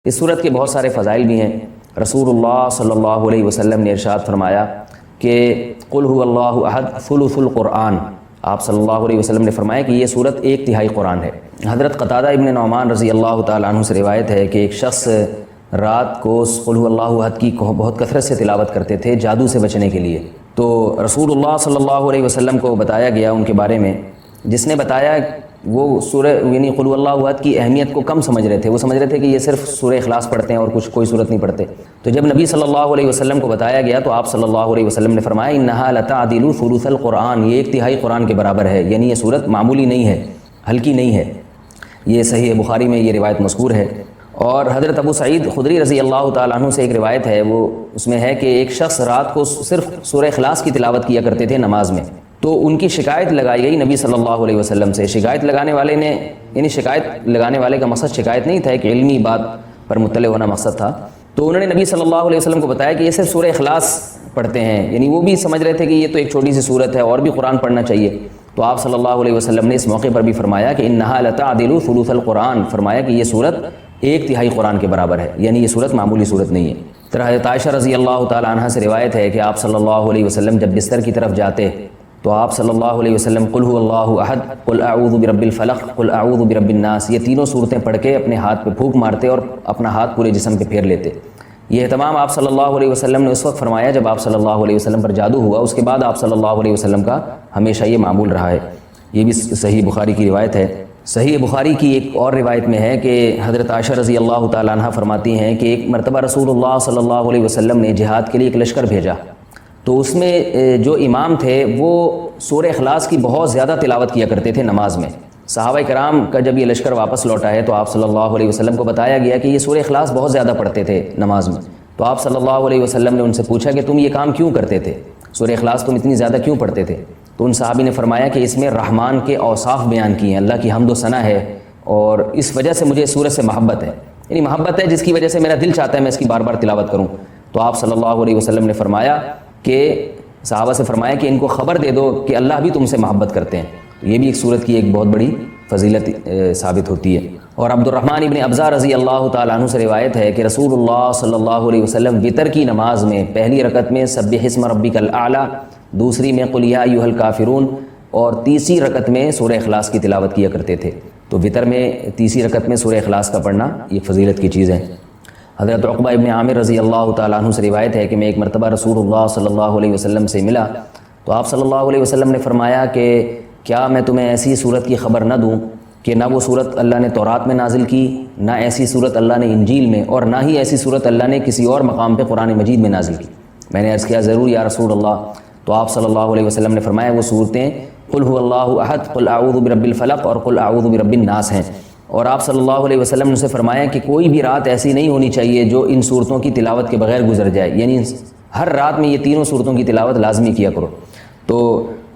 اس صورت کے بہت سارے فضائل بھی ہیں۔ رسول اللہ صلی اللہ علیہ وسلم نے ارشاد فرمایا کہ قل هو اللہ احد ثلث القرآن۔ آپ صلی اللہ علیہ وسلم نے فرمایا کہ یہ صورت 1/3 قرآن ہے۔ حضرت قتادہ ابن نعمان رضی اللہ تعالیٰ عنہ سے روایت ہے کہ ایک شخص رات کو قل هو اللہ احد کی بہت کثرت سے تلاوت کرتے تھے جادو سے بچنے کے لیے۔ تو رسول اللہ صلی اللہ علیہ وسلم کو بتایا گیا ان کے بارے میں، جس نے بتایا وہ سورہ یعنی قل هو اللہ احد کی اہمیت کو کم سمجھ رہے تھے، وہ سمجھ رہے تھے کہ یہ صرف سورہ اخلاص پڑھتے ہیں اور کوئی صورت نہیں پڑھتے۔ تو جب نبی صلی اللہ علیہ وسلم کو بتایا گیا تو آپ صلی اللہ علیہ وسلم نے فرمایا انہا لتعدل ثلث القرآن، یہ 1/3 قرآن کے برابر ہے، یعنی یہ صورت معمولی نہیں ہے، ہلکی نہیں ہے۔ یہ صحیح بخاری میں یہ روایت مذکور ہے۔ اور حضرت ابو سعید خدری رضی اللہ تعالیٰ عنہ سے ایک روایت ہے، وہ اس میں ہے کہ ایک شخص رات کو صرف سورہ اخلاص کی تلاوت کیا کرتے تھے نماز میں، تو ان کی شکایت لگائی گئی نبی صلی اللہ علیہ وسلم سے۔ شکایت لگانے والے نے یعنی شکایت لگانے والے کا مقصد شکایت نہیں تھا، ایک علمی بات پر مطلع ہونا مقصد تھا۔ تو انہوں نے نبی صلی اللہ علیہ وسلم کو بتایا کہ یہ صرف سورہ اخلاص پڑھتے ہیں، یعنی وہ بھی سمجھ رہے تھے کہ یہ تو ایک چھوٹی سی صورت ہے اور بھی قرآن پڑھنا چاہیے۔ تو آپ صلی اللہ علیہ وسلم نے اس موقع پر بھی فرمایا کہ انہا لتعدل ثلث القرآن، فرمایا کہ یہ صورت 1/3 قرآن کے برابر ہے، یعنی یہ صورت معمولی صورت نہیں ہے۔ طرح حضرت عائشہ رضی اللہ تعالیٰ عنہ سے روایت ہے کہ آپ صلی اللہ علیہ وسلم جب بستر کی طرف جاتے تو آپ صلی اللہ علیہ وسلم قل هو اللہ احد، قل اعوذ برب الفلق، قل اعوذ برب الناس، یہ تینوں صورتیں پڑھ کے اپنے ہاتھ پہ پھونک مارتے اور اپنا ہاتھ پورے جسم پہ پھیر لیتے۔ یہ اہتمام آپ صلی اللہ علیہ وسلم نے اس وقت فرمایا جب آپ صلی اللہ علیہ وسلم پر جادو ہوا، اس کے بعد آپ صلی اللہ علیہ وسلم کا ہمیشہ یہ معمول رہا ہے۔ یہ بھی صحیح بخاری کی روایت ہے۔ صحیح بخاری کی ایک اور روایت میں ہے کہ حضرت عائشہ رضی اللہ تعالیٰ عنہ فرماتی ہیں کہ ایک مرتبہ رسول اللہ صلی اللہ علیہ وسلم نے جہاد کے لیے ایک لشکر بھیجا، تو اس میں جو امام تھے وہ سورہ اخلاص کی بہت زیادہ تلاوت کیا کرتے تھے نماز میں۔ صحابہ کرام کا جب یہ لشکر واپس لوٹا ہے تو آپ صلی اللہ علیہ وسلم کو بتایا گیا کہ یہ سورہ اخلاص بہت زیادہ پڑھتے تھے نماز میں۔ تو آپ صلی اللہ علیہ وسلم نے ان سے پوچھا کہ تم یہ کام کیوں کرتے تھے، سورہ اخلاص تم اتنی زیادہ کیوں پڑھتے تھے؟ تو ان صحابی نے فرمایا کہ اس میں رحمان کے اوصاف بیان کیے ہیں، اللہ کی حمد و ثنا ہے، اور اس وجہ سے مجھے اس سورت سے محبت ہے، یعنی محبت ہے جس کی وجہ سے میرا دل چاہتا ہے میں اس کی بار بار تلاوت کروں۔ تو آپ صلی اللہ علیہ وسلم نے فرمایا کہ صحابہ سے فرمایا کہ ان کو خبر دے دو کہ اللہ بھی تم سے محبت کرتے ہیں۔ یہ بھی ایک صورت کی ایک بہت بڑی فضیلت ثابت ہوتی ہے۔ اور عبد الرحمن ابن ابزہ رضی اللہ تعالیٰ عنہ سے روایت ہے کہ رسول اللہ صلی اللہ علیہ وسلم وتر کی نماز میں پہلی رکعت میں سبح اسم ربک الاعلی، دوسری میں قل یا ایھا الکافرون، اور تیسری رکعت میں سورہ اخلاص کی تلاوت کیا کرتے تھے۔ تو وتر میں تیسری رکعت میں سورہ اخلاص کا پڑھنا یہ فضیلت کی چیز ہے۔ حضرت عقبہ ابن عامر رضی اللہ تعالیٰ عنہ سے روایت ہے کہ میں ایک مرتبہ رسول اللہ صلی اللہ علیہ وسلم سے ملا تو آپ صلی اللہ علیہ وسلم نے فرمایا کہ کیا میں تمہیں ایسی صورت کی خبر نہ دوں کہ نہ وہ صورت اللہ نے تورات میں نازل کی، نہ ایسی صورت اللہ نے انجیل میں، اور نہ ہی ایسی صورت اللہ نے کسی اور مقام پہ قرآن مجید میں نازل کی؟ میں نے عرض کیا ضرور یا رسول اللہ۔ تو آپ صلی اللہ علیہ وسلم نے فرمایا وہ صورتیں قل هو اللہ احد، قل اعوذ برب الفلق اور قل اعوذ برب الناس ہیں۔ اور آپ صلی اللہ علیہ وسلم نے اسے فرمایا کہ کوئی بھی رات ایسی نہیں ہونی چاہیے جو ان صورتوں کی تلاوت کے بغیر گزر جائے، یعنی ہر رات میں یہ تینوں صورتوں کی تلاوت لازمی کیا کرو۔ تو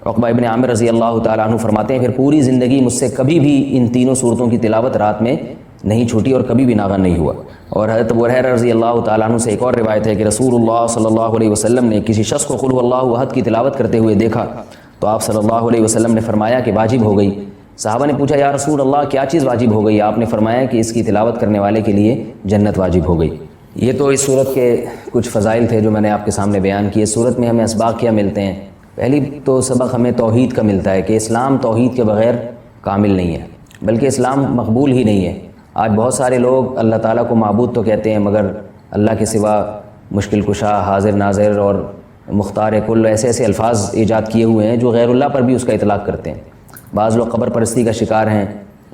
عقبہ ابن عامر رضی اللہ تعالیٰ عنہ فرماتے ہیں پھر پوری زندگی مجھ سے کبھی بھی ان تینوں صورتوں کی تلاوت رات میں نہیں چھوٹی اور کبھی بھی ناغہ نہیں ہوا۔ اور حضرت ابو ہریرہ رضی اللہ تعالیٰ عنہ سے ایک اور روایت ہے کہ رسول اللہ صلی اللہ علیہ وسلم نے کسی شخص کو قل هو اللہ احد کی تلاوت کرتے ہوئے دیکھا تو آپ صلی اللہ علیہ وسلم نے فرمایا کہ واجب ہو گئی۔ صحابہ نے پوچھا یا رسول اللہ کیا چیز واجب ہو گئی؟ آپ نے فرمایا کہ اس کی تلاوت کرنے والے کے لیے جنت واجب ہو گئی۔ یہ تو اس صورت کے کچھ فضائل تھے جو میں نے آپ کے سامنے بیان کیے۔ اس صورت میں ہمیں اسباق کیا ملتے ہیں؟ پہلی تو سبق ہمیں توحید کا ملتا ہے کہ اسلام توحید کے بغیر کامل نہیں ہے، بلکہ اسلام مقبول ہی نہیں ہے۔ آج بہت سارے لوگ اللہ تعالیٰ کو معبود تو کہتے ہیں مگر اللہ کے سوا مشکل کشا، حاضر ناظر اور مختار کل ایسے ایسے الفاظ ایجاد کیے ہوئے ہیں جو غیر اللہ پر بھی اس کا اطلاق کرتے ہیں۔ بعض لوگ قبر پرستی کا شکار ہیں،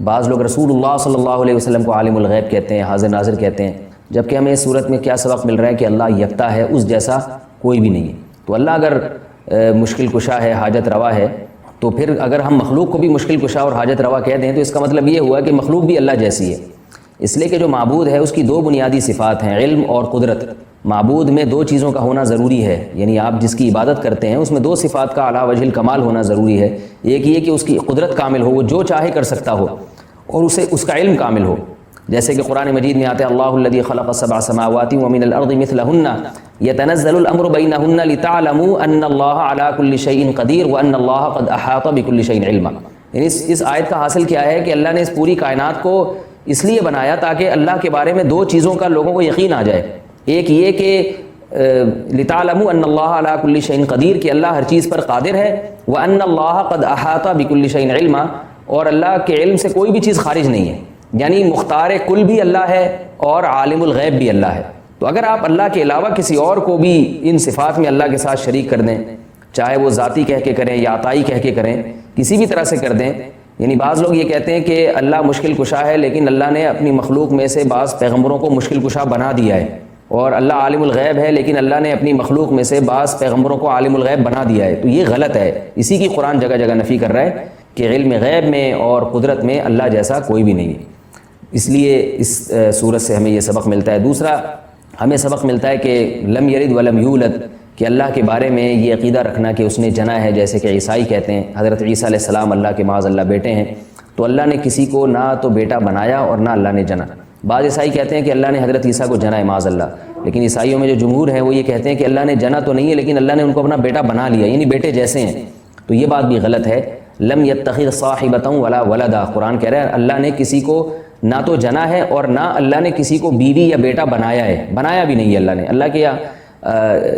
بعض لوگ رسول اللہ صلی اللہ علیہ وسلم کو عالم الغیب کہتے ہیں، حاضر ناظر کہتے ہیں، جبکہ ہمیں اس صورت میں کیا سبق مل رہا ہے کہ اللہ یکتا ہے، اس جیسا کوئی بھی نہیں ہے۔ تو اللہ اگر مشکل کشا ہے، حاجت روا ہے، تو پھر اگر ہم مخلوق کو بھی مشکل کشا اور حاجت روا کہہ دیں تو اس کا مطلب یہ ہوا کہ مخلوق بھی اللہ جیسی ہے۔ اس لیے کہ جو معبود ہے اس کی دو بنیادی صفات ہیں، علم اور قدرت۔ معبود میں دو چیزوں کا ہونا ضروری ہے، یعنی آپ جس کی عبادت کرتے ہیں اس میں دو صفات کا اعلیٰ وجہ الکمال ہونا ضروری ہے۔ ایک یہ کہ اس کی قدرت کامل ہو، وہ جو چاہے کر سکتا ہو، اور اسے اس کا علم کامل ہو، جیسے کہ قرآن مجید میں آتے ہیں اللہ الذی خلق سبع سماوات ومن الارض مثلہن یتنزل الامر بینہن لتعلموا ان اللہ علی کل شیء قدیر وان اللہ قد احاط بکل شیء علما۔ یعنی اس آیت کا حاصل کیا ہے کہ اللہ نے اس پوری کائنات کو اس لیے بنایا تاکہ اللہ کے بارے میں دو چیزوں کا لوگوں کو یقین آ جائے. ایک یہ کہ لِتَعْلَمُوا أَنَّ اللَّهَ عَلَىٰ كُلِّ شَيْءٍ قدیر، کہ اللہ ہر چیز پر قادر ہے. وَأَنَّ اللَّهَ قَدْ أَحَاطَ بِكُلِّ شَيْءٍ عِلْمًا، اور اللہ کے علم سے کوئی بھی چیز خارج نہیں ہے. یعنی مختار کل بھی اللہ ہے اور عالم الغیب بھی اللہ ہے. تو اگر آپ اللہ کے علاوہ کسی اور کو بھی ان صفات میں اللہ کے ساتھ شریک کر دیں، چاہے وہ ذاتی کہہ کے کریں یا عطائی کہہ کے کریں، کسی بھی طرح سے کر دیں. یعنی بعض لوگ یہ کہتے ہیں کہ اللہ مشکل کشا ہے، لیکن اللہ نے اپنی مخلوق میں سے بعض پیغمبروں کو مشکل کشا بنا دیا ہے. اور اللہ عالم الغیب ہے، لیکن اللہ نے اپنی مخلوق میں سے بعض پیغمبروں کو عالم الغیب بنا دیا ہے. تو یہ غلط ہے. اسی کی قرآن جگہ جگہ نفی کر رہا ہے کہ علم غیب میں اور قدرت میں اللہ جیسا کوئی بھی نہیں ہے. اس لیے اس صورت سے ہمیں یہ سبق ملتا ہے. دوسرا ہمیں سبق ملتا ہے کہ لم یلد ولم یولد، کہ اللہ کے بارے میں یہ عقیدہ رکھنا کہ اس نے جنا ہے، جیسے کہ عیسائی کہتے ہیں حضرت عیسیٰ علیہ السلام اللہ کے معاذ اللہ بیٹے ہیں. تو اللہ نے کسی کو نہ تو بیٹا بنایا اور نہ اللہ نے جنا. بعض عیسائی کہتے ہیں کہ اللہ نے حضرت عیسیٰ کو جنا ہے معاذ اللہ، لیکن عیسائیوں میں جو جمہور ہیں وہ یہ کہتے ہیں کہ اللہ نے جنا تو نہیں ہے، لیکن اللہ نے ان کو اپنا بیٹا بنا لیا، یعنی بیٹے جیسے ہیں. تو یہ بات بھی غلط ہے. لم یتخذ صاحبۃ ولا ولدا، قرآن کہہ رہا ہے اللہ نے کسی کو نہ تو جنا ہے اور نہ اللہ نے کسی کو بیوی یا بیٹا بنایا ہے. بنایا بھی نہیں ہے اللہ نے. اللہ کے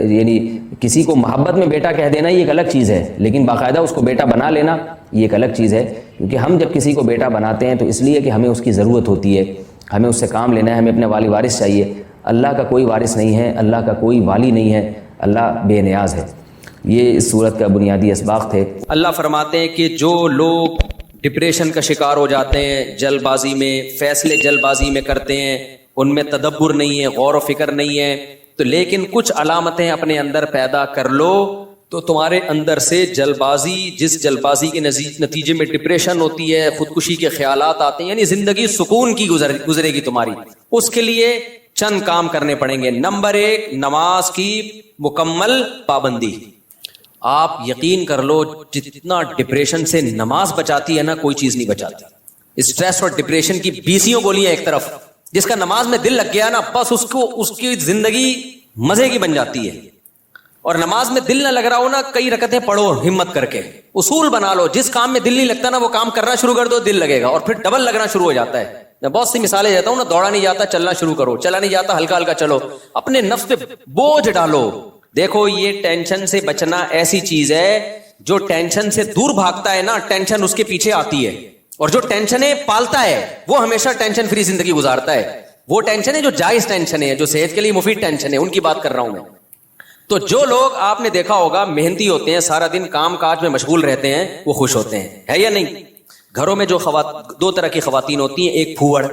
یعنی کسی کو محبت میں بیٹا کہہ دینا یہ ایک الگ چیز ہے، لیکن باقاعدہ اس کو بیٹا بنا لینا یہ ایک الگ چیز ہے. کیونکہ ہم جب کسی کو بیٹا بناتے ہیں تو اس لیے کہ ہمیں اس کی ضرورت ہوتی ہے، ہمیں اس سے کام لینا ہے، ہمیں اپنے والی وارث چاہیے. اللہ کا کوئی وارث نہیں ہے، اللہ کا کوئی والی نہیں ہے، اللہ بے نیاز ہے. یہ اس صورت کا بنیادی اسباق تھے. اللہ فرماتے ہیں کہ جو لوگ ڈپریشن کا شکار ہو جاتے ہیں، جلد بازی میں فیصلے جلد بازی میں کرتے ہیں، ان میں تدبر نہیں ہے، غور و فکر نہیں ہے، تو لیکن کچھ علامتیں اپنے اندر پیدا کر لو تو تمہارے اندر سے جلد بازی، جس جلد بازی کے نتیجے میں ڈپریشن ہوتی ہے، خودکشی کے خیالات آتے ہیں، یعنی زندگی سکون کی گزرے گی تمہاری. اس کے لیے چند کام کرنے پڑیں گے. نمبر 1، نماز کی مکمل پابندی. آپ یقین کر لو جتنا ڈپریشن سے نماز بچاتی ہے نا، کوئی چیز نہیں بچاتی. اسٹریس اور ڈپریشن کی 20 گولیاں ایک طرف. جس کا نماز میں دل لگ گیا نا، بس اس کی زندگی مزے کی بن جاتی ہے. اور نماز میں دل نہ لگ رہا ہو نا، کئی رکعتیں پڑھو ہمت کر کے. اصول بنا لو، جس کام میں دل نہیں لگتا نا وہ کام کرنا شروع کر دو، دل لگے گا، اور پھر ڈبل لگنا شروع ہو جاتا ہے. میں بہت سی مثالیں دیتا ہوں نا، دوڑا نہیں جاتا چلنا شروع کرو، چلا نہیں جاتا ہلکا ہلکا چلو، اپنے نفس پہ بوجھ ڈالو. دیکھو یہ ٹینشن سے بچنا ایسی چیز ہے، جو ٹینشن سے دور بھاگتا ہے نا، ٹینشن اس کے پیچھے آتی ہے. اور جو ٹینشنیں پالتا ہے وہ ہمیشہ ٹینشن فری زندگی گزارتا ہے. وہ ٹینشن ہے جو جائز ٹینشن ہے، جو صحت کے لیے مفید ٹینشن ہے، ان کی بات کر رہا ہوں میں. تو جو لوگ آپ نے دیکھا ہوگا محنتی ہوتے ہیں، سارا دن کام کاج میں مشغول رہتے ہیں، وہ خوش ہوتے ہیں، ہے یا نہیں؟ گھروں میں جو دو طرح کی خواتین ہوتی ہیں، ایک پھوڑ،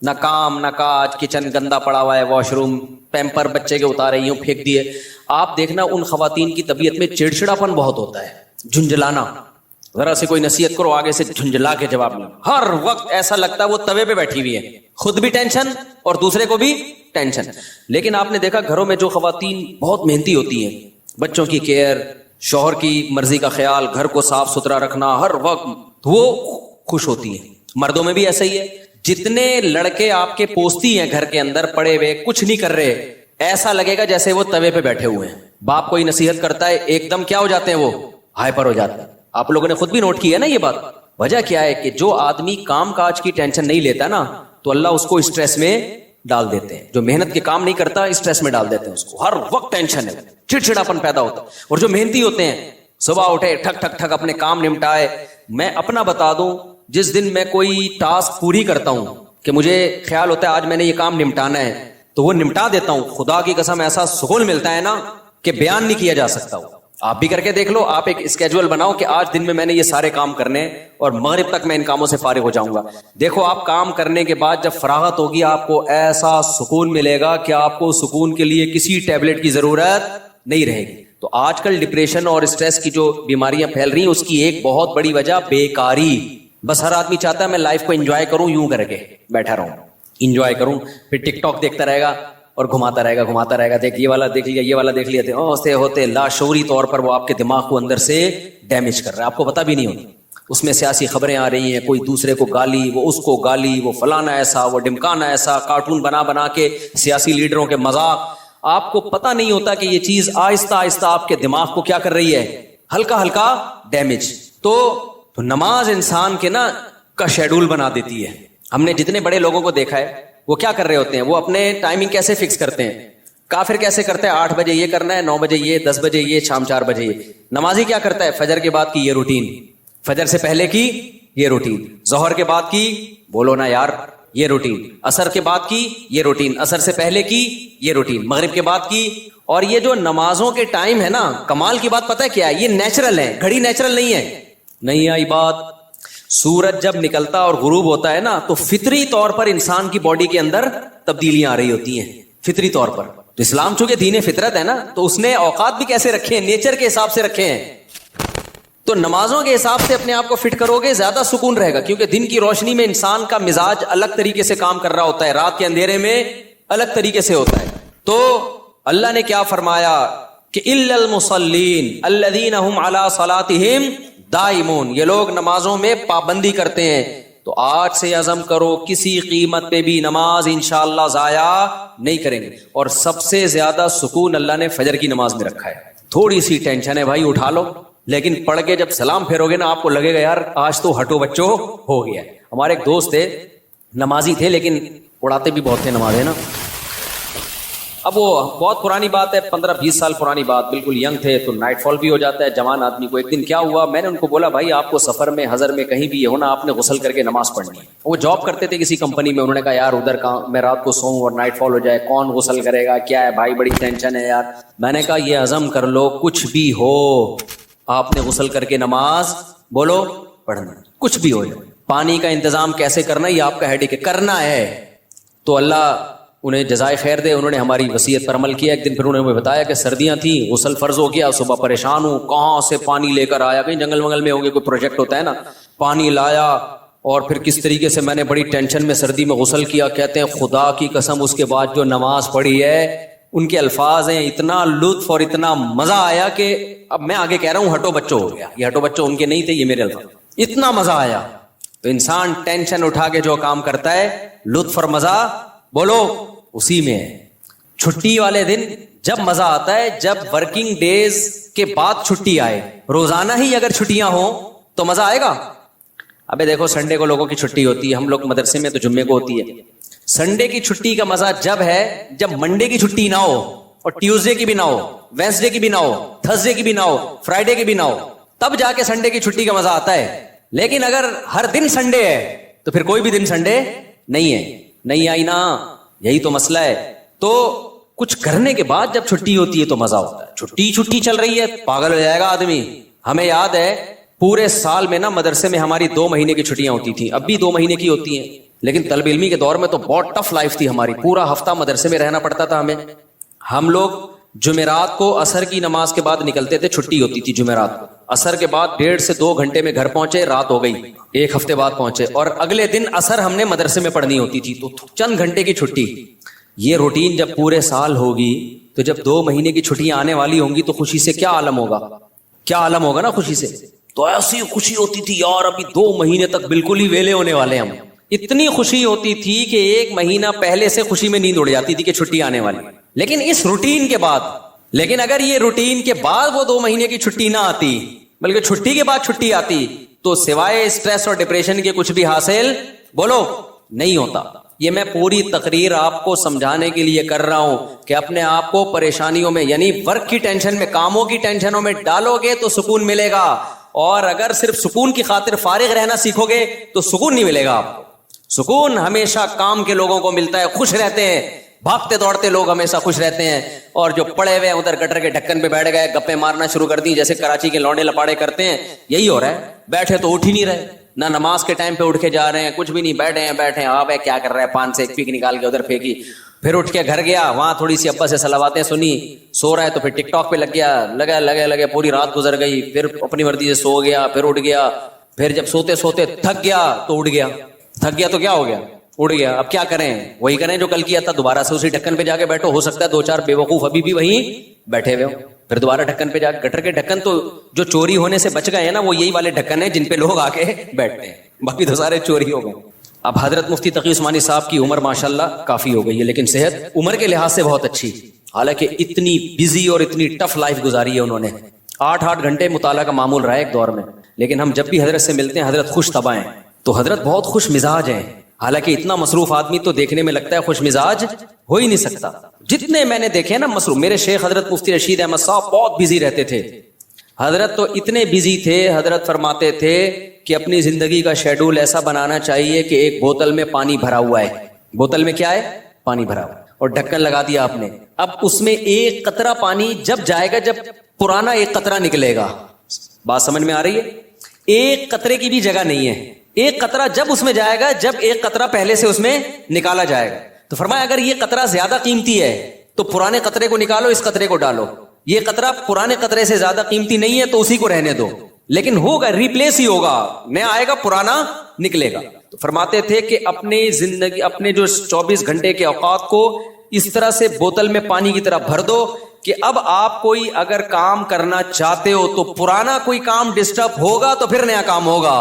نہ کام نہ کاج، کچن گندا پڑا ہوا ہے، واش روم پیمپر بچے کے اتارے یوں پھینک دیے. آپ دیکھنا ان خواتین کی طبیعت میں چڑچڑاپن بہت ہوتا ہے، جھنجھلانا. ذرا سے کوئی نصیحت کرو آگے سے جھنجھلا کے جواب لو. ہر وقت ایسا لگتا ہے وہ توے پہ بیٹھی ہوئی ہے، خود بھی ٹینشن اور دوسرے کو بھی ٹینشن. لیکن آپ نے دیکھا گھروں میں جو خواتین بہت محنتی ہوتی ہیں، بچوں کی کیئر، شوہر کی مرضی کا خیال، گھر کو صاف ستھرا رکھنا ہر وقت، وہ خوش ہوتی ہیں. مردوں میں بھی ایسا ہی ہے. جتنے لڑکے آپ کے پوستی ہیں گھر کے اندر پڑے ہوئے کچھ نہیں کر رہے، ایسا لگے گا جیسے وہ توے پہ بیٹھے ہوئے ہیں. باپ کوئی نصیحت کرتا ہے ایک دم کیا ہو جاتے ہیں، وہ ہائپر ہو جاتے ہیں. آپ لوگوں نے خود بھی نوٹ کیا ہے نا یہ بات. وجہ کیا ہے کہ جو آدمی کام کاج کی ٹینشن نہیں لیتا نا، تو اللہ اس کو اسٹریس میں ڈال دیتے ہیں. جو محنت کے کام نہیں کرتا اسٹریس میں ڈال دیتے ہیں اس کو، ہر وقت ٹینشن ہے، چڑچڑاپن پیدا ہوتا ہے. اور جو محنتی ہوتے ہیں صبح اٹھے ٹھک ٹھک ٹھک اپنے کام نمٹائے. میں اپنا بتا دوں، جس دن میں کوئی ٹاسک پوری کرتا ہوں کہ مجھے خیال ہوتا ہے آج میں نے یہ کام نمٹانا ہے، تو وہ نمٹا دیتا ہوں. خدا کی قسم ایسا سکون ملتا ہے نا کہ بیان نہیں کیا جا سکتا. آپ بھی کر کے دیکھ لو. آپ ایک اسکیجول بناؤ کہ آج دن میں نے یہ سارے کام کرنے اور مغرب تک میں ان کاموں سے فارغ ہو جاؤں گا. دیکھو آپ کام کرنے کے بعد جب فراغت ہوگی آپ کو ایسا سکون ملے گا کہ آپ کو سکون کے لیے کسی ٹیبلٹ کی ضرورت نہیں رہے گی. تو آج کل ڈپریشن اور اسٹریس کی جو بیماریاں پھیل رہی ہیں اس کی ایک بہت بڑی وجہ بیکاری. بس ہر آدمی چاہتا ہے میں لائف کو انجوائے کروں، یوں کر کے بیٹھا رہوں، انجوائے کروں، پھر ٹک ٹاک دیکھتا رہے گا اور گھماتا رہے گا، دیکھ یہ والا دیکھ لیا، یہ والا دیکھ لیا. ہوتے لاشعوری طور پر وہ آپ کے دماغ کو اندر سے ڈیمیج کر رہا ہے، آپ کو پتہ بھی نہیں ہوتا. اس میں سیاسی خبریں آ رہی ہیں، کوئی دوسرے کو گالی، وہ اس کو گالی، وہ فلانا ایسا، وہ ڈمکانا ایسا، کارٹون بنا کے سیاسی لیڈروں کے مذاق. آپ کو پتہ نہیں ہوتا کہ یہ چیز آہستہ آہستہ آپ کے دماغ کو کیا کر رہی ہے، ہلکا ہلکا ڈیمیج. تو نماز انسان کے نا کا شیڈول بنا دیتی ہے. ہم نے جتنے بڑے لوگوں کو دیکھا ہے وہ کیا کر رہے ہوتے ہیں, وہ اپنے ٹائمنگ کیسے فکس کرتے ہیں, کافر کیسے کرتا ہے 8 بجے یہ کرنا ہے, 9 بجے یہ, 10 بجے یہ, شام 4 بجے یہ. نمازی کیا کرتا ہے, فجر کے بعد کی یہ روٹین, فجر سے پہلے کی یہ روٹین, ظہر کے بعد کی, بولو نا یار, یہ روٹین, عصر کے بعد کی یہ روٹین, عصر سے پہلے کی یہ روٹین, مغرب کے بعد کی. اور یہ جو نمازوں کے ٹائم ہے نا, کمال کی بات پتہ ہے کیا ہے, یہ نیچرل ہے, گھڑی نیچرل نہیں ہے. نہیں آئی بات, سورج جب نکلتا اور غروب ہوتا ہے نا تو فطری طور پر انسان کی باڈی کے اندر تبدیلیاں آ رہی ہوتی ہیں, فطری طور پر. تو اسلام چونکہ دین فطرت ہے نا, تو اس نے اوقات بھی کیسے رکھے ہیں, نیچر کے حساب سے رکھے ہیں. تو نمازوں کے حساب سے اپنے آپ کو فٹ کرو گے زیادہ سکون رہے گا, کیونکہ دن کی روشنی میں انسان کا مزاج الگ طریقے سے کام کر رہا ہوتا ہے, رات کے اندھیرے میں الگ طریقے سے ہوتا ہے. تو اللہ نے کیا فرمایا کہ الا المصلین الذین هم علی صلاتهم دائمون, یہ لوگ نمازوں میں پابندی کرتے ہیں. تو آج سے عزم کرو کسی قیمت پہ بھی نماز انشاءاللہ ضائع نہیں کریں گے. اور سب سے زیادہ سکون اللہ نے فجر کی نماز میں رکھا ہے. تھوڑی سی ٹینشن ہے بھائی, اٹھا لو, لیکن پڑھ کے جب سلام پھیرو گے نا آپ کو لگے گا یار آج تو ہٹو بچو ہو گیا. ہمارے ایک دوست تھے, نمازی تھے لیکن اڑاتے بھی بہت تھے نماز, ہے نا. اب وہ بہت پرانی بات ہے, 15-20 سال پرانی بات, بالکل ینگ تھے, تو نائٹ فال بھی ہو جاتا ہے جوان آدمی کو. ایک دن کیا ہوا, میں نے ان کو بولا بھائی آپ کو سفر میں حضر میں کہیں بھی یہ ہونا, آپ نے غسل کر کے نماز پڑھنی ہے. وہ جاب کرتے تھے کسی کمپنی میں, انہوں نے کہا یار ادھر کہاں میں رات کو سوؤں اور نائٹ فال ہو جائے, کون غسل کرے گا, کیا ہے بھائی بڑی ٹینشن ہے یار. میں نے کہا یہ عزم کر لو کچھ بھی ہو آپ نے غسل کر کے نماز بولو پڑھنا, کچھ بھی ہو جائے. پانی کا انتظام کیسے کرنا یہ آپ کا ہیڈک ہے, کرنا ہے. تو اللہ انہیں جزائے خیر دے, انہوں نے ہماری وصیت پر عمل کیا. ایک دن پھر انہوں نے ہمیں بتایا کہ سردیاں تھیں, غسل فرض ہو گیا, صبح پریشان ہوں کہاں سے پانی لے کر آیا, کہیں جنگل منگل میں ہوں گے, کوئی پروجیکٹ ہوتا ہے نا, پانی لایا اور پھر کس طریقے سے میں نے بڑی ٹینشن میں سردی میں غسل کیا. کہتے ہیں خدا کی قسم اس کے بعد جو نماز پڑھی ہے, ان کے الفاظ ہیں, اتنا لطف اور اتنا مزہ آیا کہ اب میں آگے کہہ رہا ہوں ہٹو بچوں ہو گیا. یہ ہٹو بچوں ان کے نہیں تھے, یہ میرے الفاظ. اتنا مزہ آیا. تو انسان ٹینشن اٹھا کے جو کام کرتا ہے لطف اور مزہ بولو اسی میں ہے. چھٹی والے دن جب مزہ آتا ہے جب ورکنگ ڈیز کے بعد چھٹی آئے. روزانہ ہی اگر چھٹیاں ہوں تو مزہ آئے گا. ابے دیکھو سنڈے کو لوگوں کی چھٹی ہوتی ہے, ہم لوگ مدرسے میں تو جمعے کو ہوتی ہے. سنڈے کی چھٹی کا مزہ جب ہے جب منڈے کی چھٹی نہ ہو, اور ٹیوزڈے کی بھی نہ ہو, وینسڈے کی بھی نہ ہو, تھرسڈے کی بھی نہ ہو, فرائیڈے کی بھی نہ ہو, تب جا کے سنڈے کی چھٹی کا مزہ آتا ہے. لیکن اگر ہر دن سنڈے ہے تو پھر کوئی بھی دن سنڈے نہیں ہے. نہیں آئی نا, یہی تو مسئلہ ہے. تو کچھ کرنے کے بعد جب چھٹی ہوتی ہے تو مزہ ہوتا ہے. چھٹی چل رہی ہے پاگل ہو جائے گا آدمی. ہمیں یاد ہے پورے سال میں نا مدرسے میں ہماری 2 مہینے کی چھٹیاں ہوتی تھیں, اب بھی 2 مہینے کی ہوتی ہیں, لیکن طالب علمی کے دور میں تو بہت ٹف لائف تھی ہماری. پورا ہفتہ مدرسے میں رہنا پڑتا تھا ہمیں. ہم لوگ جمعرات کو عصر کی نماز کے بعد نکلتے تھے, چھٹی ہوتی تھی جمعرات کو, عصر کے بعد 1.5 سے 2 گھنٹے میں گھر پہنچے, رات ہو گئی, 1 ہفتے بعد پہنچے, اور اگلے دن عصر ہم نے مدرسے میں پڑھنی ہوتی تھی, تو چند گھنٹے کی چھٹی. یہ روٹین جب پورے سال ہوگی تو جب 2 مہینے کی چھٹیاں آنے والی ہوں گی تو خوشی سے کیا عالم ہوگا, کیا عالم ہوگا نا خوشی سے. تو ایسی خوشی ہوتی تھی یار ابھی 2 مہینے تک بالکل ہی ویلے ہونے والے ہم. اتنی خوشی ہوتی تھی کہ 1 مہینہ پہلے سے خوشی میں نیند اڑ جاتی تھی کہ چھٹی آنے والی. لیکن اس روٹین کے بعد, لیکن اگر یہ روٹین کے بعد وہ 2 مہینے کی چھٹی نہ آتی بلکہ چھٹی کے بعد چھٹی آتی تو سوائے اسٹریس اور ڈپریشن کے کچھ بھی حاصل بولو نہیں ہوتا. یہ میں پوری تقریر آپ کو سمجھانے کے لیے کر رہا ہوں کہ اپنے آپ کو پریشانیوں میں یعنی ورک کی ٹینشن میں, کاموں کی ٹینشنوں میں ڈالو گے تو سکون ملے گا, اور اگر صرف سکون کی خاطر فارغ رہنا سیکھو گے تو سکون نہیں ملے گا آپ کو. سکون ہمیشہ کام کے لوگوں کو ملتا ہے, خوش رہتے ہیں, بھاگتے دوڑتے لوگ ہمیشہ خوش رہتے ہیں. اور جو پڑے ہوئے ادھر گٹر کے ڈھکن پہ بیٹھ گئے, گپے مارنا شروع کر دی جیسے کراچی کے لونڈے لپاڑے کرتے ہیں, یہی ہو رہا ہے. بیٹھے تو اٹھ ہی نہیں رہے, نہ نماز کے ٹائم پہ اٹھ کے جا رہے ہیں, کچھ بھی نہیں, بیٹھے ہیں. آپ کیا کر رہے ہیں, پان سے ایک پیک نکال کے ادھر پھینکی, پھر اٹھ کے گھر گیا, وہاں تھوڑی سی ابا سے صلواتیں سنی, سو رہا ہے تو پھر ٹک ٹاک پہ لگ گیا, لگے پوری رات گزر گئی, پھر اپنی مرضی سے سو گیا, پھر اٹھ گیا, پھر جب سوتے سوتے تھک گیا تو اٹھ گیا, تھک گیا تو کیا ہو گیا, اڑ گیا. اب کیا کریں, وہی کریں جو کل کیا تھا, دوبارہ سے اسی ڈھکن پہ جا کے بیٹھو. ہو سکتا ہے 2-4 بے وقوف ابھی بھی وہیں بیٹھے ہوئے ہو, پھر دوبارہ ڈھکن پہ جا. گٹر کے ڈھکن تو جو چوری ہونے سے بچ گئے ہیں نا, وہ یہی والے ڈھکن ہیں جن پہ لوگ آ کے بیٹھتے ہیں, باقی تو سارے چوری ہو گئے. اب حضرت مفتی تقی عثمانی صاحب کی عمر ماشاءاللہ کافی ہو گئی ہے, لیکن صحت عمر کے لحاظ سے بہت اچھی, حالانکہ اتنی بزی اور اتنی ٹف لائف گزاری ہے انہوں نے. 8 گھنٹے مطالعہ کا معمول رہا ہے ایک دور میں. لیکن ہم جب بھی حضرت سے ملتے ہیں حضرت خوش طبع ہیں, تو حضرت بہت خوش مزاج ہیں. حالانکہ اتنا مصروف آدمی تو دیکھنے میں لگتا ہے خوش مزاج ہو ہی نہیں سکتا. جتنے میں نے دیکھے نا مصروف، میرے شیخ حضرت مفتی رشید احمد صاحب بہت بزی رہتے تھے. حضرت تو اتنے بزی تھے، حضرت فرماتے تھے کہ اپنی زندگی کا شیڈول ایسا بنانا چاہیے کہ ایک بوتل میں پانی بھرا ہوا ہے. بوتل میں کیا ہے؟ پانی بھرا ہوا، اور ڈھکن لگا دیا آپ نے. اب اس میں ایک قطرہ پانی جب جائے گا، جب پرانا ایک قطرہ نکلے گا. بات سمجھ میں آ رہی ہے؟ ایک قطرے کی بھی جگہ نہیں ہے. ایک قطرہ جب اس میں جائے گا جب ایک قطرہ پہلے سے اس میں نکالا جائے گا. تو فرمایا اگر یہ قطرہ زیادہ قیمتی ہے تو پرانے قطرے کو نکالو، اس قطرے کو ڈالو. یہ قطرہ پرانے قطرے سے زیادہ قیمتی نہیں ہے تو اسی کو رہنے دو، لیکن ہوگا، ریپلیس ہی ہوگا، نیا آئے گا، پرانا نکلے گا. تو فرماتے تھے کہ اپنے زندگی، اپنے جو 24 گھنٹے کے اوقات کو اس طرح سے بوتل میں پانی کی طرح بھر دو کہ اب آپ کوئی اگر کام کرنا چاہتے ہو تو پرانا کوئی کام ڈسٹرب ہوگا تو پھر نیا کام ہوگا.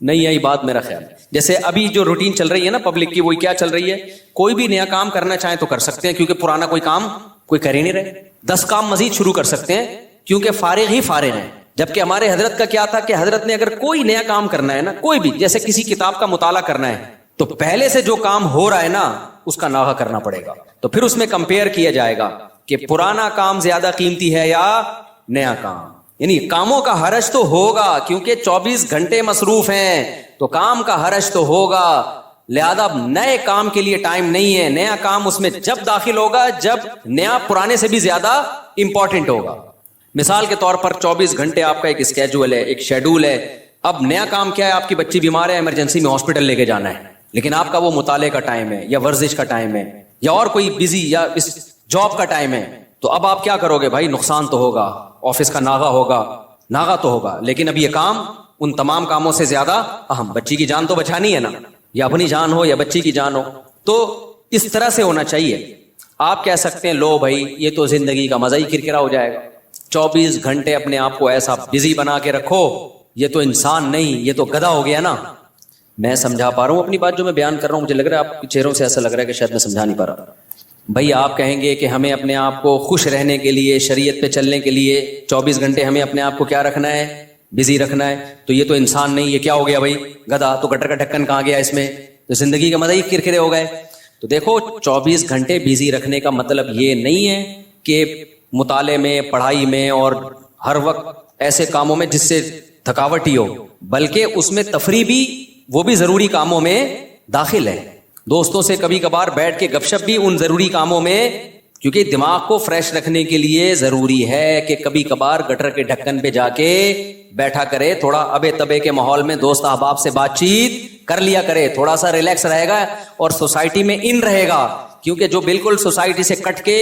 نہیں آئی بات میرا خیال. جیسے ابھی جو روٹین چل رہی ہے نا پبلک کی، وہی کیا چل رہی ہے، کوئی بھی نیا کام کرنا چاہیں تو کر سکتے ہیں کیونکہ پرانا کوئی کام کوئی کر ہی نہیں رہے. 10 کام مزید شروع کر سکتے ہیں کیونکہ فارغ ہی فارغ ہیں. جبکہ ہمارے حضرت کا کیا تھا کہ حضرت نے اگر کوئی نیا کام کرنا ہے نا، کوئی بھی، جیسے کسی کتاب کا مطالعہ کرنا ہے تو پہلے سے جو کام ہو رہا ہے نا اس کا ناغہ کرنا پڑے گا. تو پھر اس میں کمپیئر کیا جائے گا کہ پرانا کام زیادہ قیمتی ہے یا نیا کام. یعنی کاموں کا حرج تو ہوگا کیونکہ 24 گھنٹے مصروف ہیں تو کام کا حرج تو ہوگا. لہذا نئے کام کے لیے ٹائم نہیں ہے. نیا کام اس میں جب داخل ہوگا جب نیا پرانے سے بھی زیادہ امپورٹنٹ ہوگا. مثال کے طور پر 24 گھنٹے آپ کا ایک اسکیجول ہے، ایک شیڈول ہے. اب نیا کام کیا ہے؟ آپ کی بچی بیمار ہے، ایمرجنسی میں ہاسپٹل لے کے جانا ہے، لیکن آپ کا وہ مطالعے کا ٹائم ہے یا ورزش کا ٹائم ہے یا اور کوئی بزی یا جاب کا ٹائم ہے. تو اب آپ کیا کرو گے بھائی؟ نقصان تو ہوگا، آفس کا ناغہ تو ہوگا، لیکن اب یہ کام ان تمام کاموں سے زیادہ اہم. بچی کی جان تو بچانی ہے نا، یا اپنی جان ہو یا بچی کی جان ہو. تو اس طرح سے ہونا چاہیے. آپ کہہ سکتے ہیں لو بھائی یہ تو زندگی کا مزہ ہی کرکرا ہو جائے گا. 24 گھنٹے اپنے آپ کو ایسا بزی بنا کے رکھو، یہ تو انسان نہیں، یہ تو گدھا ہو گیا نا. میں سمجھا پا رہا ہوں اپنی بات جو میں بیان کر رہا ہوں؟ مجھے لگ رہا ہے آپ کے چہروں سے ایسا لگ رہا ہے کہ شاید میں سمجھا نہیں پا رہا. بھائی آپ کہیں گے کہ ہمیں اپنے آپ کو خوش رہنے کے لیے، شریعت پہ چلنے کے لیے 24 گھنٹے ہمیں اپنے آپ کو کیا رکھنا ہے؟ بزی رکھنا ہے. تو یہ تو انسان نہیں، یہ کیا ہو گیا بھائی؟ گدھا. تو گٹر کا ڈھکن کہاں گیا اس میں؟ تو زندگی کا مزہ ہی کرکرے ہو گئے. تو دیکھو 24 گھنٹے بزی رکھنے کا مطلب یہ نہیں ہے کہ مطالعے میں، پڑھائی میں اور ہر وقت ایسے کاموں میں جس سے تھکاوٹ ہی ہو، بلکہ اس میں تفریح بھی، وہ بھی ضروری کاموں میں داخل ہے. دوستوں سے کبھی کبھار بیٹھ کے گپ شپ بھی ان ضروری کاموں میں، کیونکہ دماغ کو فریش رکھنے کے لیے ضروری ہے کہ کبھی کبھار گٹر کے ڈھکن پہ جا کے بیٹھا کرے، تھوڑا ابے تبے کے ماحول میں دوست احباب سے بات چیت کر لیا کرے، تھوڑا سا ریلیکس رہے گا اور سوسائٹی میں ان رہے گا. کیونکہ جو بالکل سوسائٹی سے کٹ کے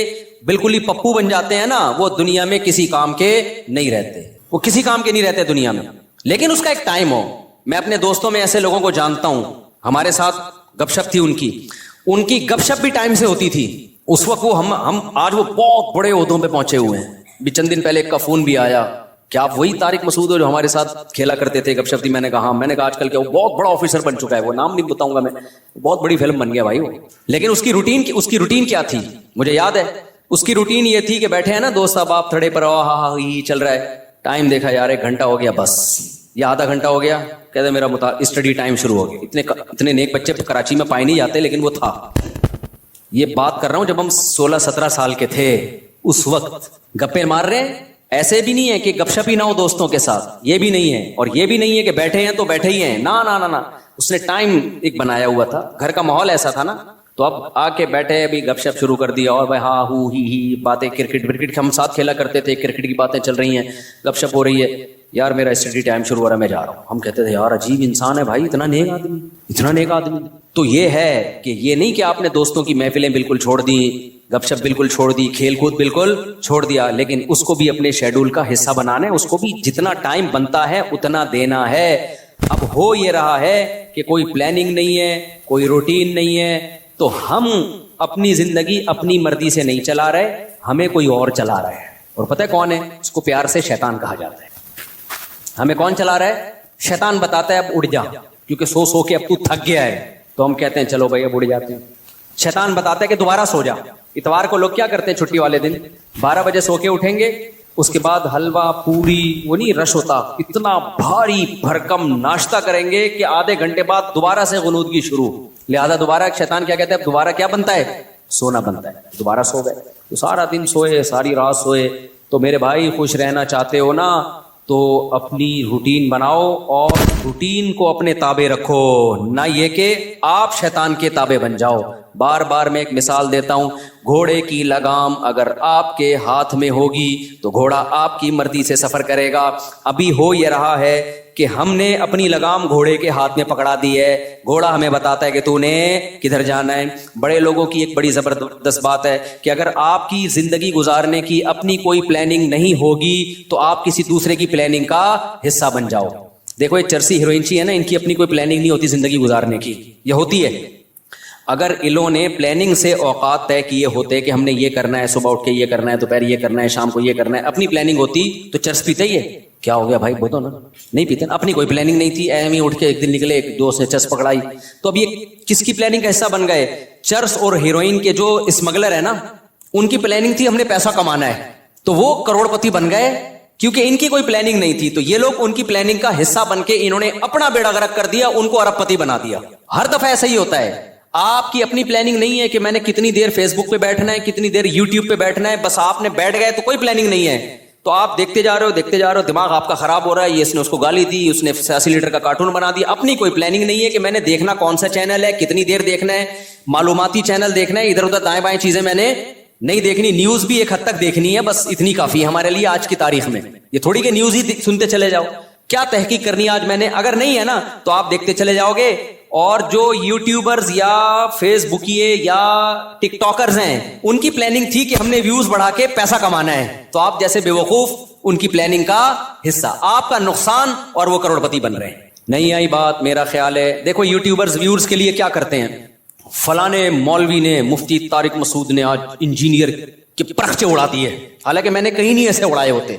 بالکل ہی پپو بن جاتے ہیں نا، وہ دنیا میں کسی کام کے نہیں رہتے. وہ کسی کام کے نہیں رہتے دنیا میں، لیکن اس کا ایک ٹائم ہو. میں اپنے دوستوں میں ایسے لوگوں کو جانتا ہوں، ہمارے ساتھ گپ شپ تھی ان کی گپ شپ بھی ٹائم سے ہوتی تھی. اس وقت وہ ہم آج وہ بہت بڑے عہدوں پہ پہنچے ہوئے ہیں. بھی چند دن پہلے ایک کا فون بھی آیا کہ آپ وہی طارق مسعود ہو جو ہمارے ساتھ کھیلا کرتے تھے، گپ شپ تھی. میں نے کہا ہاں. میں نے کہا آج کل کیا وہ بہت بڑا آفیسر بن چکا ہے، وہ نام نہیں بتاؤں گا میں، بہت بڑی فلم بن گیا بھائی وہ. لیکن اس کی روٹین کیا تھی مجھے یاد ہے. اس کی روٹین یہ تھی کہ بیٹھے ہیں نا دوست احباب تھڑے پر، ہاں چل رہا ہے، ٹائم دیکھا یار 1 گھنٹہ ہو گیا بس، یا آدھا گھنٹہ ہو گیا، کہتے میرا اسٹڈی ٹائم شروع ہو گیا. اتنے نیک بچے کراچی میں پائے نہیں جاتے، لیکن وہ تھا. یہ بات کر رہا ہوں جب ہم 16-17 سال کے تھے، اس وقت گپے مار رہے ہیں. ایسے بھی نہیں ہے کہ گپ شپ ہی نہ ہو دوستوں کے ساتھ، یہ بھی نہیں ہے. اور یہ بھی نہیں ہے کہ بیٹھے ہیں تو بیٹھے ہی ہیں، نہ نہ نہ. اس نے ٹائم ایک بنایا ہوا تھا، گھر کا ماحول ایسا تھا نا. تو اب آ کے بیٹھے ابھی گپ شپ شروع کر دیا، اور بھائی ہاں ہو ہی باتیں، کرکٹ ہم ساتھ کھیلا کرتے تھے، کرکٹ کی باتیں چل رہی ہیں، گپ شپ ہو رہی ہے. یار میرا اسٹڈی ٹائم شروع ہو رہا ہے، میں جا رہا ہوں. ہم کہتے تھے یار عجیب انسان ہے بھائی، اتنا نیک آدمی. تو یہ ہے کہ یہ نہیں کہ آپ نے دوستوں کی محفلیں بالکل چھوڑ دی، گپ شپ بالکل چھوڑ دی، کھیل کود بالکل چھوڑ دیا، لیکن اس کو بھی اپنے شیڈول کا حصہ بنانا ہے. اس کو بھی جتنا ٹائم بنتا ہے اتنا دینا ہے. اب ہو یہ رہا ہے کہ کوئی پلاننگ نہیں ہے، کوئی روٹین نہیں ہے، تو ہم اپنی زندگی اپنی مرضی سے نہیں چلا رہے، ہمیں کوئی اور چلا رہا ہے. اور پتہ ہے کون ہے؟ اس کو پیار سے شیطان کہا جاتا ہے. ہمیں کون چلا رہا ہے؟ شیطان بتاتا ہے اب اڑ جا، کیونکہ سو کے اب تو تھک گیا ہے. تو ہم کہتے ہیں چلو بھائی اب اڑ جاتے ہیں. شیطان بتاتا ہے کہ دوبارہ سو جا. اتوار کو لوگ کیا کرتے ہیں چھٹی والے دن؟ 12 بجے سو کے اٹھیں گے، اس کے بعد حلوہ پوری، وہ نہیں رش ہوتا، اتنا بھاری بھرکم ناشتہ کریں گے کہ آدھے گھنٹے بعد دوبارہ سے غنودگی شروع. لہذا دوبارہ شیطان کیا کہتا ہے, دوبارہ کیا بنتا ہے, سونا بنتا ہے. دوبارہ سو گئے تو سارا دن سوئے, ساری رات سوئے. تو میرے بھائی خوش رہنا چاہتے ہو نا تو اپنی روٹین بناؤ اور روٹین کو اپنے تابع رکھو, نہ یہ کہ آپ شیطان کے تابع بن جاؤ. بار بار میں ایک مثال دیتا ہوں, گھوڑے کی لگام اگر آپ کے ہاتھ میں ہوگی تو گھوڑا آپ کی مرضی سے سفر کرے گا. ابھی ہو یہ رہا ہے کہ ہم نے اپنی لگام گھوڑے کے ہاتھ میں پکڑا دی ہے, گھوڑا ہمیں بتاتا ہے کہ تو نے کدھر جانا ہے. بڑے لوگوں کی ایک بڑی زبردست بات ہے کہ اگر آپ کی زندگی گزارنے کی اپنی کوئی پلاننگ نہیں ہوگی تو آپ کسی دوسرے کی پلاننگ کا حصہ بن جاؤ. دیکھو یہ چرسی ہیروئنچی ہے نا, ان کی اپنی کوئی پلاننگ نہیں ہوتی زندگی گزارنے کی, یہ ہوتی ہے. اگر انہوں نے پلاننگ سے اوقات طے کیے ہوتے کہ ہم نے یہ کرنا ہے, صبح اٹھ کے یہ کرنا ہے, دوپہر یہ کرنا ہے, شام کو یہ کرنا ہے, اپنی پلاننگ ہوتی تو چرس پیتے ہی ہے. کیا ہو گیا بھائی, بولو نا, نہیں پیتے نا. اپنی کوئی پلاننگ نہیں تھی, ایم ہی اٹھ کے ایک دن نکلے, ایک دوست نے چرس پکڑائی. تو اب یہ کس کی پلاننگ کا حصہ بن گئے؟ چرس اور ہیروئن کے جو اسمگلر ہے نا, ان کی پلاننگ تھی ہم نے پیسہ کمانا ہے, تو وہ کروڑ پتی بن گئے کیونکہ ان کی کوئی پلاننگ نہیں تھی. تو یہ لوگ ان کی پلاننگ کا حصہ بن کے انہوں نے اپنا بیڑا غرق کر دیا, ان کو ارب پتی بنا دیا. ہر دفعہ ایسا ہی ہوتا ہے. آپ کی اپنی پلاننگ نہیں ہے کہ میں نے کتنی دیر فیس بک پہ بیٹھنا ہے, کتنی دیر یوٹیوب پہ بیٹھنا ہے, بس آپ نے بیٹھ گئے تو کوئی پلاننگ نہیں ہے. تو آپ دیکھتے جا رہے ہو, دماغ آپ کا خراب ہو رہا ہے. یہ اس نے اس کو گالی دی, اس نے 80 لیٹر کا کارٹون بنا دیا. اپنی کوئی پلاننگ نہیں ہے کہ میں نے دیکھنا کون سا چینل ہے, کتنی دیر دیکھنا ہے, معلوماتی چینل دیکھنا ہے, ادھر ادھر دائیں بائیں چیزیں میں نے نہیں دیکھنی. نیوز بھی ایک حد تک دیکھنی ہے, بس اتنی کافی ہے ہمارے لیے آج کی تاریخ میں. یہ تھوڑی کہ نیوز ہی سنتے چلے جاؤ, کیا تحقیق کرنی ہے آج میں نے, اگر نہیں ہے نا تو آپ دیکھتے چلے جاؤ گے. اور جو یوٹیوبرز یا فیس بکیے یا ٹک ٹاکرز ہیں, ان کی پلاننگ تھی کہ ہم نے ویوز بڑھا کے پیسہ کمانا ہے, تو آپ جیسے بے وقوف ان کی پلاننگ کا حصہ, آپ کا نقصان, اور وہ کروڑ پتی بن رہے ہیں. نہیں آئی بات, میرا خیال ہے. دیکھو یوٹیوبرز ویورز کے لیے کیا کرتے ہیں, فلانے مولوی نے, مفتی طارق مسعود نے آج انجینئر کے پرخچے اڑا دیے, حالانکہ میں نے کہیں نہیں ایسے اڑائے ہوتے.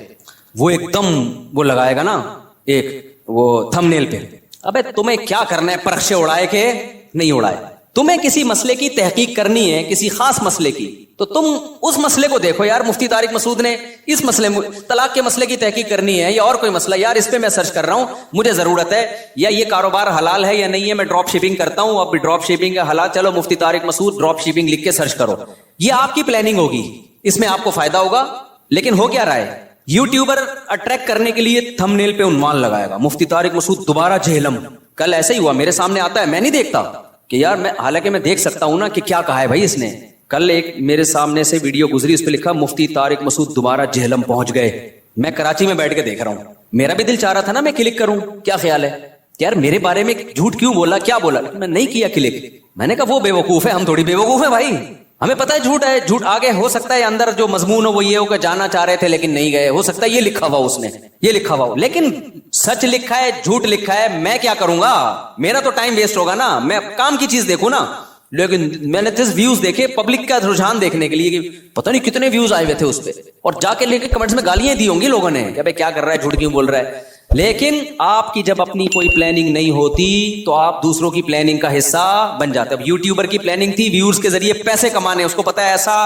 وہ ایک دم وہ لگائے گا نا ایک وہ تھم نیل پہ, ابے تمہیں کیا کرنا ہے پرخچے اڑائے کہ نہیں اڑائے. تمہیں کسی مسئلے کی تحقیق کرنی ہے, کسی خاص مسئلے کی, تو تم اس مسئلے کو دیکھو. یار مفتی طارق مسعود نے اس مسئلے طلاق کے مسئلے کی تحقیق کرنی ہے, یا اور کوئی مسئلہ, یار اس پہ میں سرچ کر رہا ہوں, مجھے ضرورت ہے, یا یہ کاروبار حلال ہے یا نہیں ہے, میں ڈراپ شپنگ کرتا ہوں, اب ڈراپ شپنگ ہے حلال, چلو مفتی طارق مسعود ڈراپ شپنگ لکھ کے سرچ کرو. یہ آپ کی پلاننگ ہوگی, اس میں آپ کو فائدہ ہوگا. لیکن ہو کیا رہا ہے, یوٹیوبر اٹریکٹ کرنے کے لیے تھم نیل پہ عنوان لگائے گا, مفتی طارق مسعود دوبارہ جہلم. کل ایسا ہی ہوا, میرے سامنے آتا ہے, میں نہیں دیکھتا کہ یار میں, حالانکہ میں دیکھ سکتا ہوں نا کہ کیا کہا ہے بھائی اس نے. کل ایک میرے سامنے سے ویڈیو گزری, اس پہ لکھا مفتی طارق مسعود دوبارہ جہلم پہنچ گئے. میں کراچی میں بیٹھ کے دیکھ رہا ہوں, میرا بھی دل چاہ رہا تھا نا میں کلک کروں. کیا خیال ہے یار میرے بارے میں جھوٹ کیوں بولا, کیا بولا, میں نہیں کیا کلک. میں نے کہا وہ بے وقوف ہے, ہم تھوڑی بے وقوف ہیں بھائی, ہمیں پتا ہے جھوٹ ہے. جھوٹ آگے ہو سکتا ہے اندر جو مضمون ہو وہ یہ ہو کہ جانا چاہ رہے تھے لیکن نہیں گئے, ہو سکتا ہے یہ لکھا ہوا اس نے, یہ لکھا ہوا, لیکن سچ لکھا ہے جھوٹ لکھا ہے, میں کیا کروں گا, میرا تو ٹائم ویسٹ ہوگا نا, میں کام کی چیز دیکھوں نا. لیکن میں نے ویوز دیکھے, پبلک کا رجحان دیکھنے کے لیے کہ پتہ نہیں کتنے ویوز آئے ہوئے تھے اس پہ, اور جا کے لے کے کمنٹس میں گالیاں دی ہوں گی لوگوں نے کہ بھائی کیا کر رہا ہے, جھوٹ کیوں بول رہا ہے. لیکن آپ کی جب اپنی کوئی پلاننگ نہیں ہوتی تو آپ دوسروں کی پلاننگ کا حصہ بن جاتے. اب یوٹیوبر کی پلاننگ تھی ویوز کے ذریعے پیسے کمانے, اس کو پتا ہے ایسا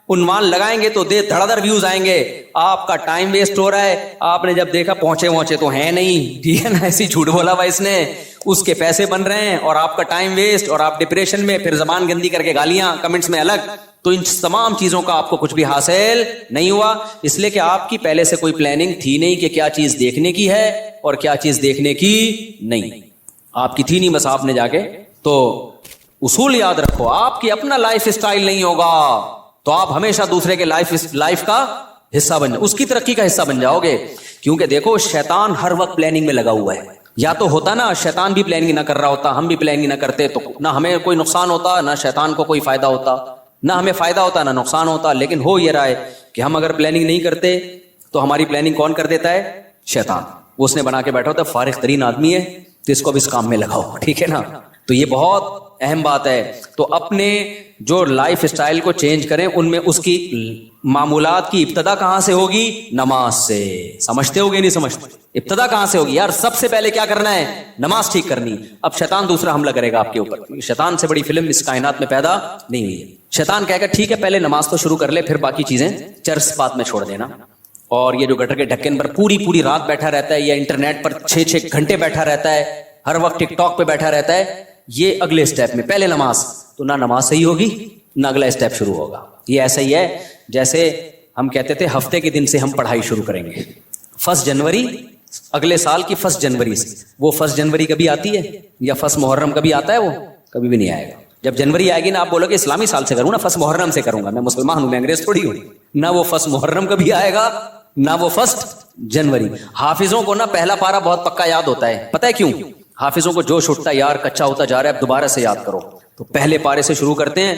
عنوان لگائیں گے تو دھڑا دھڑ ویوز آئیں گے, آپ کا ٹائم ویسٹ ہو رہا ہے. آپ نے جب دیکھا پہنچے تو ہیں نہیں, ٹھیک ہے نا, ایسی جھوٹ بولا ہوا اس نے, اس کے پیسے بن رہے ہیں اور آپ کا ٹائم ویسٹ, اور آپ ڈپریشن میں, پھر زبان گندی کر کے گالیاں کمنٹس میں الگ. تو ان تمام چیزوں کا آپ کو کچھ بھی حاصل نہیں ہوا, اس لیے کہ آپ کی پہلے سے کوئی پلاننگ تھی نہیں کہ کیا چیز دیکھنے کی ہے اور کیا چیز دیکھنے کی نہیں. آپ کی تھی نہیں, بس آپ نے جا کے. تو اصول یاد رکھو, آپ کی اپنا لائف اسٹائل نہیں ہوگا تو آپ ہمیشہ دوسرے کے لائف کا حصہ بن جاؤ, اس کی ترقی کا حصہ بن جاؤ گے. کیونکہ دیکھو شیطان ہر وقت پلاننگ میں لگا ہوا ہے. یا تو ہوتا نا شیطان بھی پلاننگ نہ کر رہا ہوتا, ہم بھی پلاننگ نہ کرتے, تو نہ ہمیں کوئی نقصان ہوتا نہ شیطان کو کوئی فائدہ ہوتا, نہ ہمیں فائدہ ہوتا نہ نقصان ہوتا. لیکن ہو یہ رہا ہے کہ ہم اگر پلاننگ نہیں کرتے تو ہماری پلاننگ کون کر دیتا ہے, شیطان. وہ اس نے بنا کے بیٹھا ہوتا ہے, فارغ ترین آدمی ہے تو اس کو بھی اس کام میں لگاؤ, ٹھیک ہے نا. تو یہ بہت اہم بات ہے. تو اپنے جو لائف اسٹائل کو چینج کریں, ان میں اس کی معمولات کی ابتدا کہاں سے ہوگی, نماز سے. سمجھتے ہوگے نہیں سمجھتے, ابتدا کہاں سے ہوگی یار, سب سے پہلے کیا کرنا ہے, نماز ٹھیک کرنی. اب شیطان دوسرا حملہ کرے گا آپ کے اوپر, شیطان سے بڑی فلم اس کائنات میں پیدا نہیں ہوئی ہے. شیطان کہے گا ٹھیک ہے پہلے نماز تو شروع کر لے, پھر باقی چیزیں چرس بات میں چھوڑ دینا. اور یہ جو گٹر کے ڈھکن پر پوری رات بیٹھا رہتا ہے, یا انٹرنیٹ پر 6 گھنٹے بیٹھا رہتا ہے, ہر وقت ٹک ٹاک پہ بیٹھا رہتا ہے, یہ اگلے اسٹیپ میں پہلے نماز، تو نہ نماز صحیح ہوگی نہ اگلا اسٹیپ شروع ہوگا. یہ ایسا ہی ہے جیسے ہم کہتے تھے ہفتے کے دن سے ہم پڑھائی شروع کریں گے، 1 جنوری اگلے سال کی 1 جنوری سے. وہ 1 جنوری کبھی آتی ہے یا 1 محرم کبھی آتا ہے؟ وہ کبھی بھی نہیں آئے گا. جب جنوری آئے گی نا، آپ بولو کہ اسلامی سال سے کروں نا، 1 محرم سے کروں گا، میں مسلمان ہوں، میں انگریز تھوڑی ہوں. نہ وہ 1 محرم کبھی آئے گا نہ وہ 1 جنوری. حافظوں کو نا پہلا پارا بہت پکا یاد ہوتا ہے، پتہ ہے کیوں؟ حافظوں کو جوش اٹھتا ہے، یار کچا ہوتا جا رہا ہے، اب دوبارہ سے یاد کرو، تو پہلے پارے سے شروع کرتے ہیں،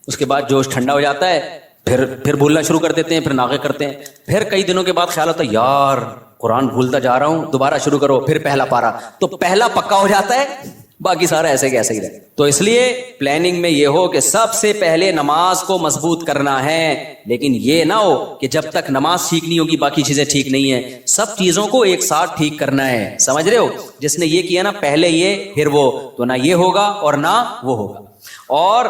اس کے بعد جوش ٹھنڈا ہو جاتا ہے، پھر بھولنا شروع کر دیتے ہیں، پھر ناغے کرتے ہیں، پھر کئی دنوں کے بعد خیال ہوتا ہے یار قرآن بھولتا جا رہا ہوں، دوبارہ شروع کرو، پھر پہلا پارا، تو پہلا پکا ہو جاتا ہے، باقی سارا ایسے کیسے ہی رہے. تو اس لیے پلاننگ میں یہ ہو کہ سب سے پہلے نماز کو مضبوط کرنا ہے، لیکن یہ نہ ہو کہ جب تک نماز ٹھیک نہیں ہوگی باقی چیزیں ٹھیک نہیں ہیں. سب چیزوں کو ایک ساتھ ٹھیک کرنا ہے، سمجھ رہے ہو؟ جس نے یہ کیا نا پہلے یہ پھر وہ، تو نہ یہ ہوگا اور نہ وہ ہوگا. اور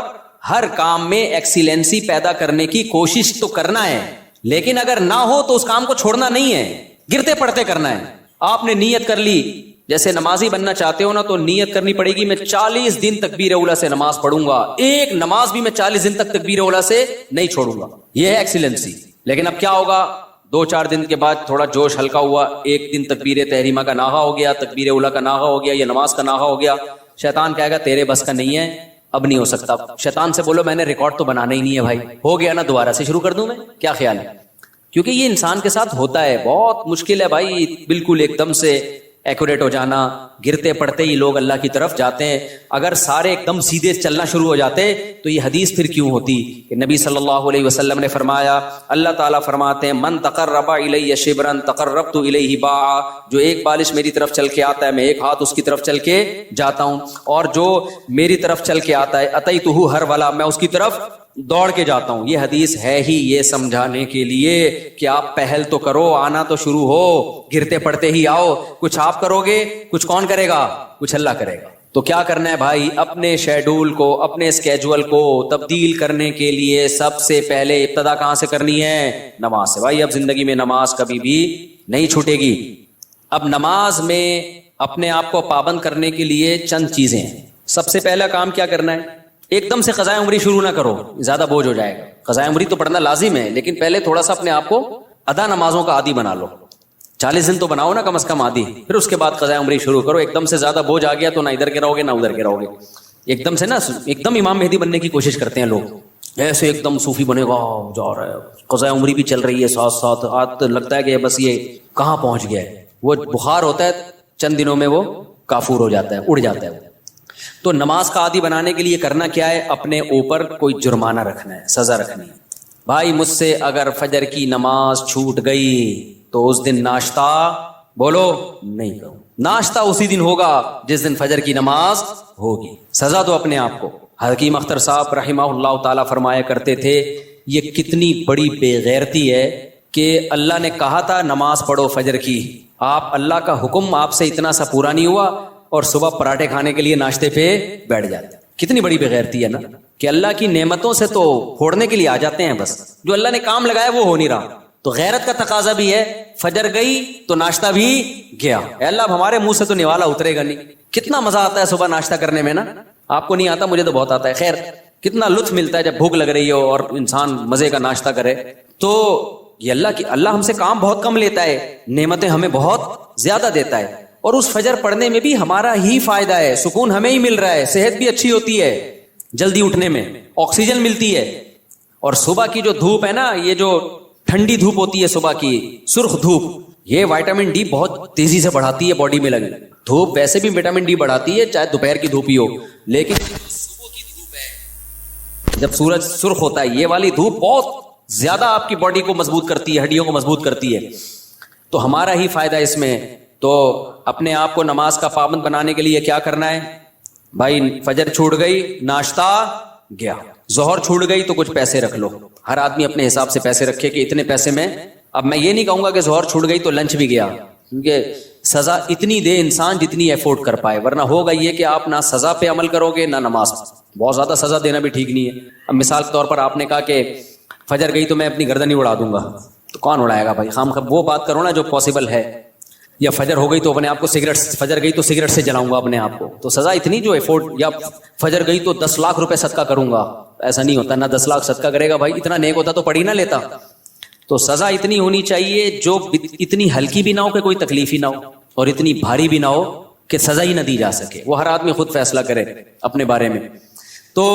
ہر کام میں ایکسیلنسی پیدا کرنے کی کوشش تو کرنا ہے، لیکن اگر نہ ہو تو اس کام کو چھوڑنا نہیں ہے، گرتے پڑتے کرنا ہے. آپ نے نیت کر لی، جیسے نمازی بننا چاہتے ہو نا تو نیت کرنی پڑے گی، میں 40 دن تکبیر اولیٰ سے نماز پڑھوں گا، ایک نماز بھی میں 40 دن تک تکبیر اولیٰ سے نہیں چھوڑوں گا. یہ ہے ایکسیلنسی. لیکن اب کیا ہوگا، 2-4 دن کے بعد تھوڑا جوش ہلکا ہوا، ایک دن تکبیر تحریمہ کا ناغہ ہو گیا، تکبیر اولیٰ کا ناغہ ہو گیا، یا نماز کا ناغہ ہو گیا، شیطان کہے گا تیرے بس کا نہیں ہے، اب نہیں ہو سکتا. شیطان سے بولو میں نے ریکارڈ تو بنانا ہی نہیں ہے بھائی، ہو گیا نا دوبارہ سے شروع کر دوں میں، کیا خیال ہے؟ کیونکہ یہ انسان کے ساتھ ہوتا ہے، بہت مشکل ہے بھائی بالکل ایک دم سے ایکوریٹ ہو جانا. گرتے پڑتے ہی لوگ اللہ کی طرف جاتے ہیں. اگر سارے ایک دم سیدھے چلنا شروع ہو جاتے تو یہ حدیث پھر کیوں ہوتی کہ نبی صلی اللہ علیہ وسلم نے فرمایا، اللہ تعالیٰ فرماتے ہیں من تقرب الی شبرا تقربت الیہ باعا، جو ایک بالش میری طرف چل کے آتا ہے میں ایک ہاتھ اس کی طرف چل کے جاتا ہوں، اور جو میری طرف چل کے آتا ہے اتیتہ ہرولا، میں اس کی طرف دوڑ کے جاتا ہوں. یہ حدیث ہے ہی یہ سمجھانے کے لیے کہ آپ پہل تو کرو، آنا تو شروع ہو، گرتے پڑتے ہی آؤ. کچھ آپ کرو گے، کچھ کون کرے گا؟ کچھ اللہ کرے گا. تو کیا کرنا ہے بھائی، اپنے شیڈول کو، اپنے اسکیجول کو تبدیل کرنے کے لیے سب سے پہلے ابتدا کہاں سے کرنی ہے؟ نماز سے. بھائی اب زندگی میں نماز کبھی بھی نہیں چھوٹے گی. اب نماز میں اپنے آپ کو پابند کرنے کے لیے چند چیزیں ہیں. سب سے پہلا کام کیا کرنا ہے، ایک دم سے قضاء عمری شروع نہ کرو، زیادہ بوجھ ہو جائے گا. قضاء عمری تو پڑھنا لازم ہے، لیکن پہلے تھوڑا سا اپنے آپ کو ادا نمازوں کا عادی بنا لو. 40 دن تو بناؤ نا کم از کم عادی، پھر اس کے بعد قضاء عمری شروع کرو. ایک دم سے زیادہ بوجھ آ گیا تو نہ ادھر کے رہو گے نہ ادھر کے رہو گے. ایک دم سے نا ایک دم امام مہدی بننے کی کوشش کرتے ہیں لوگ، ایسے ایک دم صوفی بنے گا جا رہا ہے، قضاء عمری بھی چل رہی ہے ساتھ ساتھ، آج لگتا ہے کہ بس یہ کہاں پہنچ گیا ہے. وہ بخار ہوتا ہے چند دنوں میں وہ کافور ہو جاتا ہے، اڑ جاتا ہے. تو نماز کا عادی بنانے کے لیے کرنا کیا ہے، اپنے اوپر کوئی جرمانہ رکھنا ہے، سزا رکھنی ہے. بھائی مجھ سے اگر فجر کی نماز چھوٹ گئی تو اس دن ناشتہ بولو نہیں کرو. ناشتہ اسی دن ہوگا جس دن فجر کی نماز ہوگی. سزا دو اپنے آپ کو. حکیم اختر صاحب رحمہ اللہ تعالیٰ فرمایا کرتے تھے، یہ کتنی بڑی بے غیرتی ہے کہ اللہ نے کہا تھا نماز پڑھو فجر کی، آپ اللہ کا حکم آپ سے اتنا سا پورا نہیں ہوا اور صبح پراٹھے کھانے کے لیے ناشتے پہ بیٹھ جاتے. کتنی بڑی بغیرتی ہے نا، کہ اللہ کی نعمتوں سے تو پھوڑنے کے لیے آ جاتے ہیں، بس جو اللہ نے کام لگایا وہ ہو نہیں رہا. تو غیرت کا تقاضا بھی ہے، فجر گئی تو ناشتہ بھی گیا. اے اللہ اب ہمارے منہ سے تو نوالا اترے گا نہیں. کتنا مزہ آتا ہے صبح ناشتہ کرنے میں نا، آپ کو نہیں آتا، مجھے تو بہت آتا ہے. خیر کتنا لطف ملتا ہے جب بھوک لگ رہی ہو اور انسان مزے کا ناشتہ کرے. تو یہ اللہ ہم سے کام بہت کم لیتا ہے، نعمتیں ہمیں بہت زیادہ دیتا ہے. اور اس فجر پڑھنے میں بھی ہمارا ہی فائدہ ہے، سکون ہمیں ہی مل رہا ہے، صحت بھی اچھی ہوتی ہے، جلدی اٹھنے میں آکسیجن ملتی ہے. اور صبح کی جو دھوپ ہے نا، یہ جو ٹھنڈی دھوپ ہوتی ہے صبح کی سرخ دھوپ، یہ وائٹامن ڈی بہت تیزی سے بڑھاتی ہے باڈی میں. لگے دھوپ ویسے بھی وٹامن ڈی بڑھاتی ہے چاہے دوپہر کی دھوپ ہی ہو، لیکن صبح کی دھوپ ہے جب سورج سرخ ہوتا ہے، یہ والی دھوپ بہت زیادہ آپ کی باڈی کو مضبوط کرتی ہے، ہڈیوں کو مضبوط کرتی ہے. تو ہمارا ہی فائدہ اس میں. تو اپنے آپ کو نماز کا پابند بنانے کے لیے کیا کرنا ہے بھائی، فجر چھوٹ گئی ناشتہ گیا، ظہر چھوٹ گئی تو کچھ پیسے رکھ لو. ہر آدمی اپنے حساب سے پیسے رکھے کہ اتنے پیسے میں. اب میں یہ نہیں کہوں گا کہ ظہر چھوٹ گئی تو لنچ بھی گیا، کیونکہ سزا اتنی دے انسان جتنی ایفورڈ کر پائے، ورنہ ہوگا یہ کہ آپ نہ سزا پہ عمل کرو گے نہ نماز. بہت زیادہ سزا دینا بھی ٹھیک نہیں ہے. اب مثال کے طور پر آپ نے کہا کہ فجر گئی تو میں اپنی گردن ہی اڑا دوں گا، تو کون اڑائے گا بھائی؟ خام وہ بات کرو نا جو پاسبل ہے. یا فجر ہو گئی تو اپنے آپ کو سگریٹ، فجر گئی تو سگریٹ سے جلاؤں گا اپنے آپ کو، تو سزا اتنی جو افورڈ، یا فجر گئی تو 10 لاکھ روپے صدقہ کروں گا، ایسا نہیں ہوتا، نہ 10 لاکھ صدقہ کرے گا بھائی، اتنا نیک ہوتا تو پڑھ ہی نہ لیتا. تو سزا اتنی ہونی چاہیے جو اتنی ہلکی بھی نہ ہو کہ کوئی تکلیف ہی نہ ہو، اور اتنی بھاری بھی نہ ہو کہ سزا ہی نہ دی جا سکے. وہ ہر آدمی خود فیصلہ کرے اپنے بارے میں. تو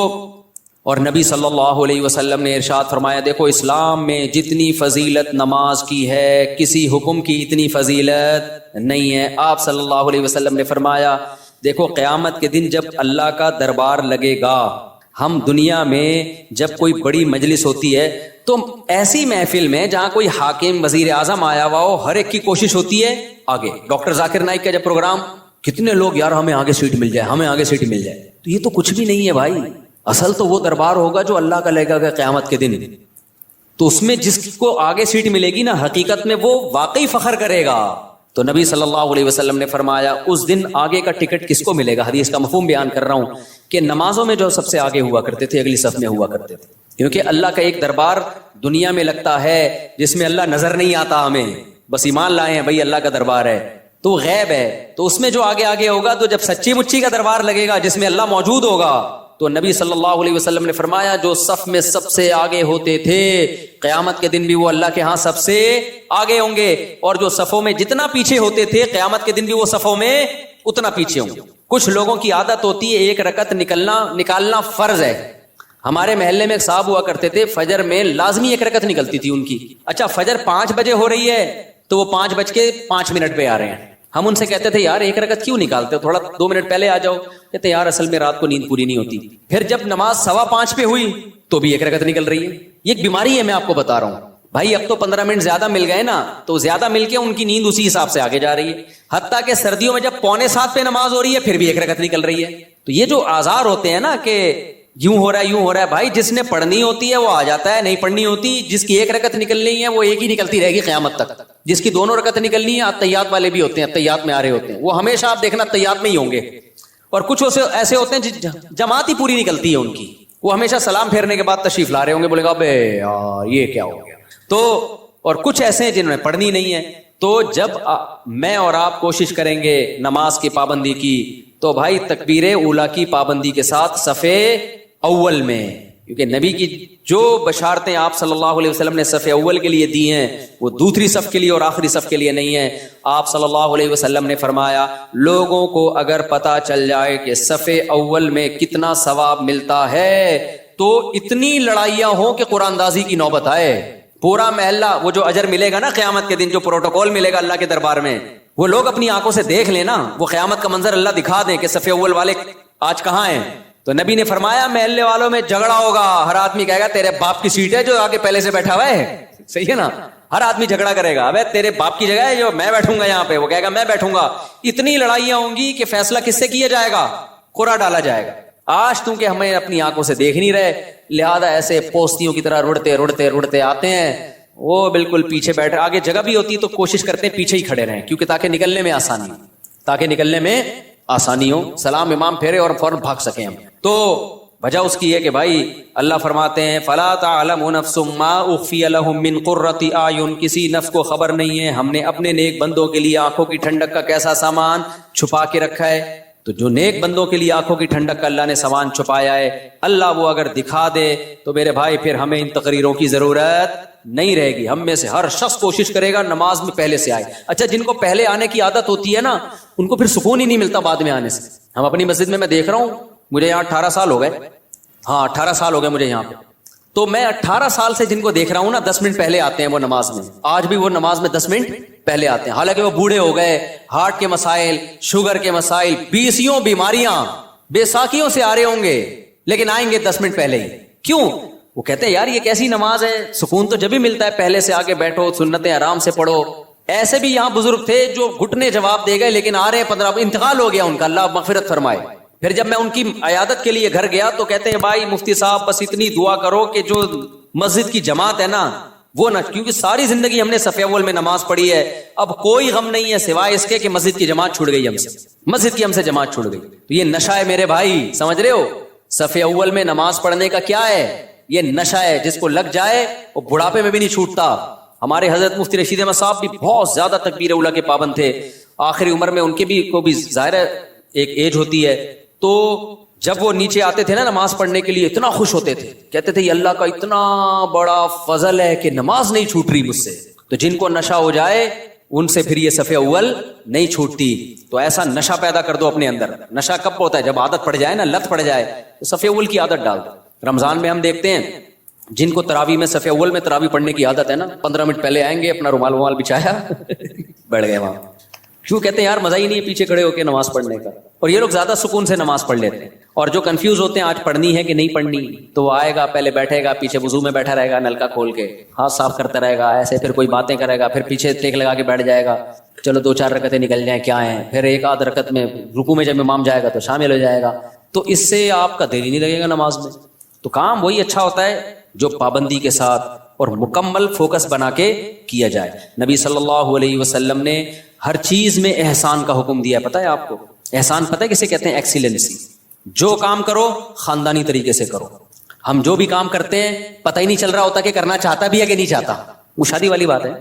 اور نبی صلی اللہ علیہ وسلم نے ارشاد فرمایا، دیکھو اسلام میں جتنی فضیلت نماز کی ہے کسی حکم کی اتنی فضیلت نہیں ہے. آپ صلی اللہ علیہ وسلم نے فرمایا، دیکھو قیامت کے دن جب اللہ کا دربار لگے گا، ہم دنیا میں جب کوئی بڑی مجلس ہوتی ہے تو ایسی محفل میں جہاں کوئی حاکم وزیر اعظم آیا ہوا ہو، ہر ایک کی کوشش ہوتی ہے آگے. ڈاکٹر ذاکر نائک کا جب پروگرام، کتنے لوگ یار ہمیں آگے سیٹ مل جائے، ہمیں آگے سیٹ مل جائے. تو یہ تو کچھ بھی نہیں ہے بھائی. اصل تو وہ دربار ہوگا جو اللہ کا لگے گا قیامت کے دن. تو اس میں جس کو آگے سیٹ ملے گی نا، حقیقت میں وہ واقعی فخر کرے گا. تو نبی صلی اللہ علیہ وسلم نے فرمایا اس دن آگے کا ٹکٹ کس کو ملے گا. حدیث کا مفہوم بیان کر رہا ہوں کہ نمازوں میں جو سب سے آگے ہوا کرتے تھے، اگلی صف میں ہوا کرتے تھے، کیونکہ اللہ کا ایک دربار دنیا میں لگتا ہے جس میں اللہ نظر نہیں آتا، ہمیں بس ایمان لائے ہیں بھائی اللہ کا دربار ہے، تو غیب ہے. تو اس میں جو آگے آگے ہوگا، تو جب سچی مچی کا دربار لگے گا جس میں اللہ موجود ہوگا، تو نبی صلی اللہ علیہ وسلم نے فرمایا جو صف میں سب سے آگے ہوتے تھے قیامت کے دن بھی وہ اللہ کے ہاں سب سے آگے ہوں گے، اور جو صفوں میں جتنا پیچھے ہوتے تھے قیامت کے دن بھی وہ صفوں میں اتنا پیچھے ہوں گے. کچھ لوگوں کی عادت ہوتی ہے ایک رکعت نکالنا فرض ہے. ہمارے محلے میں ایک صاحب ہوا کرتے تھے، فجر میں لازمی ایک رکعت نکلتی تھی ان کی. اچھا فجر 5 بجے ہو رہی ہے تو وہ 5:05 پہ آ رہے ہیں. ہم ان سے کہتے تھے یار ایک رکعت کیوں نکالتے ہو، تھوڑا 2 منٹ پہلے آ جاؤ. کہتے یار اصل میں رات کو نیند پوری نہیں ہوتی. پھر جب نماز 5:15 پہ ہوئی تو بھی ایک رکعت نکل رہی ہے. یہ ایک بیماری ہے، میں آپ کو بتا رہا ہوں بھائی. اب تو 15 منٹ زیادہ مل گئے نا، تو زیادہ مل کے ان کی نیند اسی حساب سے آگے جا رہی ہے. حتیٰ کہ سردیوں میں جب 6:45 پہ نماز ہو رہی ہے پھر بھی ایک رکعت نکل رہی ہے. تو یہ جو آزار ہوتے ہیں نا کہ یوں ہو رہا ہے بھائی، جس نے پڑھنی ہوتی ہے وہ آ جاتا ہے، نہیں پڑھنی ہوتی، جس کی ایک رکعت نکلنی ہے وہ ایک ہی نکلتی رہے گی قیامت تک. جس کی 2 رکعت نکلنی ہے، اتحیات والے بھی ہوتے ہیں، اتحیات میں آ رہے ہوتے ہیں، وہ ہمیشہ آپ دیکھنا اتحیات میں ہی ہوں گے. اور کچھ ایسے ہوتے ہیں جماعت ہی پوری نکلتی ہے ان کی، وہ ہمیشہ سلام پھیرنے کے بعد تشریف لا رہے ہوں گے، بولے گا بے یار یہ کیا ہو گیا. تو اور کچھ ایسے ہیں جنہوں نے پڑھنی نہیں ہے. تو جب میں اور آپ کوشش کریں گے نماز کی پابندی کی، تو بھائی تکبیر اولیٰ کی پابندی کے ساتھ صفے اول میں، کیونکہ نبی کی جو بشارتیں آپ صلی اللہ علیہ وسلم نے صف اول کے لیے دی ہیں وہ دوسری صف کے لیے اور آخری صف کے لیے نہیں ہیں. آپ صلی اللہ علیہ وسلم نے فرمایا لوگوں کو اگر پتا چل جائے کہ صف اول میں کتنا ثواب ملتا ہے تو اتنی لڑائیاں ہوں کہ قرآن اندازی کی نوبت آئے. پورا محلہ وہ جو اجر ملے گا نا قیامت کے دن، جو پروٹوکول ملے گا اللہ کے دربار میں، وہ لوگ اپنی آنکھوں سے دیکھ لینا، وہ قیامت کا منظر اللہ دکھا دیں کہ صف اول والے آج کہاں ہیں. تو نبی نے فرمایا محلے والوں میں جھگڑا ہوگا، ہر آدمی کہے گا تیرے باپ کی سیٹ ہے جو آگے پہلے سے بیٹھا ہوا ہے. صحیح ہے نا، ہر آدمی جھگڑا کرے گا، ابے تیرے باپ کی جگہ ہے جو میں بیٹھوں گا یہاں پہ، وہ کہے گا میں بیٹھوں گا. اتنی لڑائیاں ہوں گی کہ فیصلہ کس سے کیا جائے گا؟ قرعہ ڈالا جائے گا. آج تم کہ ہمیں اپنی آنکھوں سے دیکھ نہیں رہے، لہذا ایسے پوستیوں کی طرح رڑتے آتے ہیں، وہ بالکل پیچھے بیٹھے. آگے جگہ بھی ہوتی ہے تو کوشش کرتے ہیں پیچھے ہی کھڑے رہیں، کیونکہ تاکہ نکلنے میں آسانی ہو، سلام امام پھیرے اور فوراً بھاگ سکیں ہم. تو وجہ اس کی ہے کہ بھائی اللہ فرماتے ہیں فَلَا تَعْلَمُ نَفْسٌ مَّا أُخْفِيَ لَهُم مِّن قُرَّةِ أَعْيُن، کسی نفس کو خبر نہیں ہے ہم نے اپنے نیک بندوں کے لیے آنکھوں کی ٹھنڈک کا کیسا سامان چھپا کے رکھا ہے. تو جو نیک بندوں کے لیے آنکھوں کی ٹھنڈک کا اللہ نے سامان چھپایا ہے، اللہ وہ اگر دکھا دے تو میرے بھائی پھر ہمیں ان تقریروں کی ضرورت نہیں رہے گی. ہم میں سے ہر شخص کوشش کرے گا نماز میں پہلے سے آئے. اچھا جن کو پہلے آنے کی عادت ہوتی ہے نا، ان کو پھر سکون ہی نہیں ملتا بعد میں آنے سے. ہم اپنی مسجد میں دیکھ رہا ہوں، مجھے یہاں 18 سال ہو گئے، 18 سال ہو گئے مجھے یہاں پہ. تو میں 18 سال سے جن کو دیکھ رہا ہوں نا 10 منٹ پہلے آتے ہیں وہ نماز میں. آج بھی وہ نماز میں 10 منٹ پہلے آتے ہیں، حالانکہ وہ بوڑھے ہو گئے، ہارٹ کے مسائل، شوگر کے مسائل، 20 بیماریاں، بے ساکیوں سے آ رہے ہوں گے، لیکن آئیں گے 10 منٹ پہلے ہی. کیوں؟ وہ کہتے ہیں یار یہ کیسی نماز ہے، سکون تو جب ہی ملتا ہے پہلے سے آگے بیٹھو، سنتیں آرام سے پڑھو. ایسے بھی یہاں بزرگ تھے جو گھٹنے جواب دے گئے لیکن آ رہے ہیں 15، انتقال ہو گیا ان کا، اللہ مغفرت فرمائے. پھر جب میں ان کی عیادت کے لیے گھر گیا تو کہتے ہیں بھائی مفتی صاحب بس اتنی دعا کرو کہ جو مسجد کی جماعت ہے نا وہ نہ، کیونکہ ساری زندگی ہم نے صف اول میں نماز پڑھی ہے، اب کوئی غم نہیں ہے سوائے اس کے کہ مسجد کی جماعت چھوٹ گئی، ہم سے جماعت چھوٹ گئی. تو یہ نشہ ہے میرے بھائی، سمجھ رہے ہو؟ صف اول میں نماز پڑھنے کا کیا ہے؟ یہ نشہ ہے، جس کو لگ جائے وہ بڑھاپے میں بھی نہیں چھوٹتا. ہمارے حضرت مفتی رشید احمد صاحب بھی بہت زیادہ تکبیر اولیٰ کے پابند تھے، آخری عمر میں ان کے بھی کو بھی ظاہر ہے ایک ایج ہوتی ہے، تو جب وہ نیچے آتے تھے نا نماز پڑھنے کے لیے اتنا خوش ہوتے تھے، کہتے تھے یہ اللہ کا اتنا بڑا فضل ہے کہ نماز نہیں چھوٹ رہی مجھ سے. تو جن کو نشہ ہو جائے ان سے پھر یہ صف اول نہیں چھوٹتی. تو ایسا نشہ پیدا کر دو اپنے اندر. نشہ کب ہوتا ہے؟ جب عادت پڑ جائے نا، لت پڑ جائے، تو صف اول کی عادت ڈال دو. رمضان میں ہم دیکھتے ہیں جن کو تراویح میں صف اول میں تراویح پڑھنے کی عادت ہے نا، 15 منٹ پہلے آئیں گے، اپنا رومال بچھایا بیٹھ گئے وہاں. کیوں؟ کہتے ہیں یار مزہ ہی نہیں ہے پیچھے کھڑے ہو کے نماز پڑھنے کا. اور یہ لوگ زیادہ سکون سے نماز پڑھ لیتے ہیں. اور جو کنفیوز ہوتے ہیں آج پڑھنی ہے کہ نہیں پڑھنی، تو وہ آئے گا، پہلے بیٹھے گا، پیچھے وضو میں بیٹھا رہے گا، نلکا کھول کے ہاتھ صاف کرتا رہے گا ایسے، پھر کوئی باتیں کرے گا، پھر پیچھے ٹیک لگا کے بیٹھ جائے گا، چلو 2-4 رکعتیں نکل جائیں کیا ہیں، پھر ایک آدھ رکعت میں رکوع میں جب امام جائے گا تو شامل ہو جائے گا. تو اس سے آپ کا دل ہی نہیں لگے گا نماز میں. تو کام وہی اچھا ہوتا ہے جو پابندی کے ساتھ اور مکمل فوکس بنا کے کیا جائے. نبی صلی اللہ علیہ وسلم نے ہر چیز میں احسان کا حکم دیا ہے. پتہ ہے آپ کو احسان پتہ ہے کسے کہتے ہیں؟ ایکسیلنسی. جو کام کرو خاندانی طریقے سے کرو. ہم جو بھی کام کرتے ہیں پتہ ہی نہیں چل رہا ہوتا کہ کرنا چاہتا بھی ہے کہ نہیں چاہتا. وہ شادی والی بات ہے،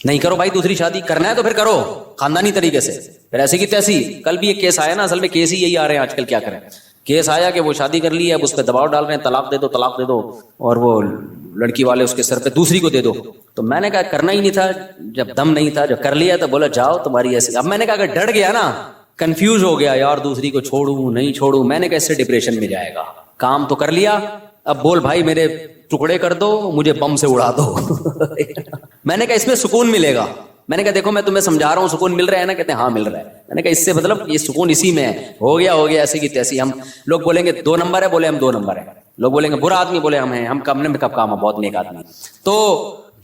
نہیں کرو بھائی دوسری شادی، کرنا ہے تو پھر کرو خاندانی طریقے سے. پھر ایسی کی تیسی. کل بھی ایک کیس آیا نا، اصل میں کیس ہی یہی آ رہے ہیں آج کل. کیا کریں؟ کیس آیا کہ وہ شادی کر لی ہے، اب اس پہ دباؤ ڈال رہے ہیں طلاق دے دو طلاق دے دو، اور وہ لڑکی والے اس کے سر پہ دوسری کو دے دو. تو میں نے کہا کرنا ہی نہیں تھا جب دم نہیں تھا، جب کر لیا تو بولا جاؤ تمہاری ایسی. اب میں نے کہا اگر ڈر گیا نا، کنفیوز ہو گیا یار دوسری کو چھوڑوں نہیں چھوڑوں، میں نے کہا اس سے ڈپریشن میں جائے گا. کام تو کر لیا، اب بول بھائی میرے ٹکڑے کر دو، مجھے بم سے اڑا دو. میں نے کہا اس میں سکون ملے گا. میں نے کہا دیکھو میں تمہیں سمجھا رہا ہوں سکون مل رہا ہے نا؟ کہتے ہیں ہاں مل رہا ہے. میں نے کہا اس سے مطلب یہ سکون اسی میں ہے. ہو گیا ایسی کی تیسی. ہم لوگ بولیں گے 2 نمبر ہے، بولے ہم 2 نمبر ہیں. لوگ بولیں گے برا آدمی، بولے ہم ہیں. ہم کم میں کب کام ہے، بہت نیک آدمی. تو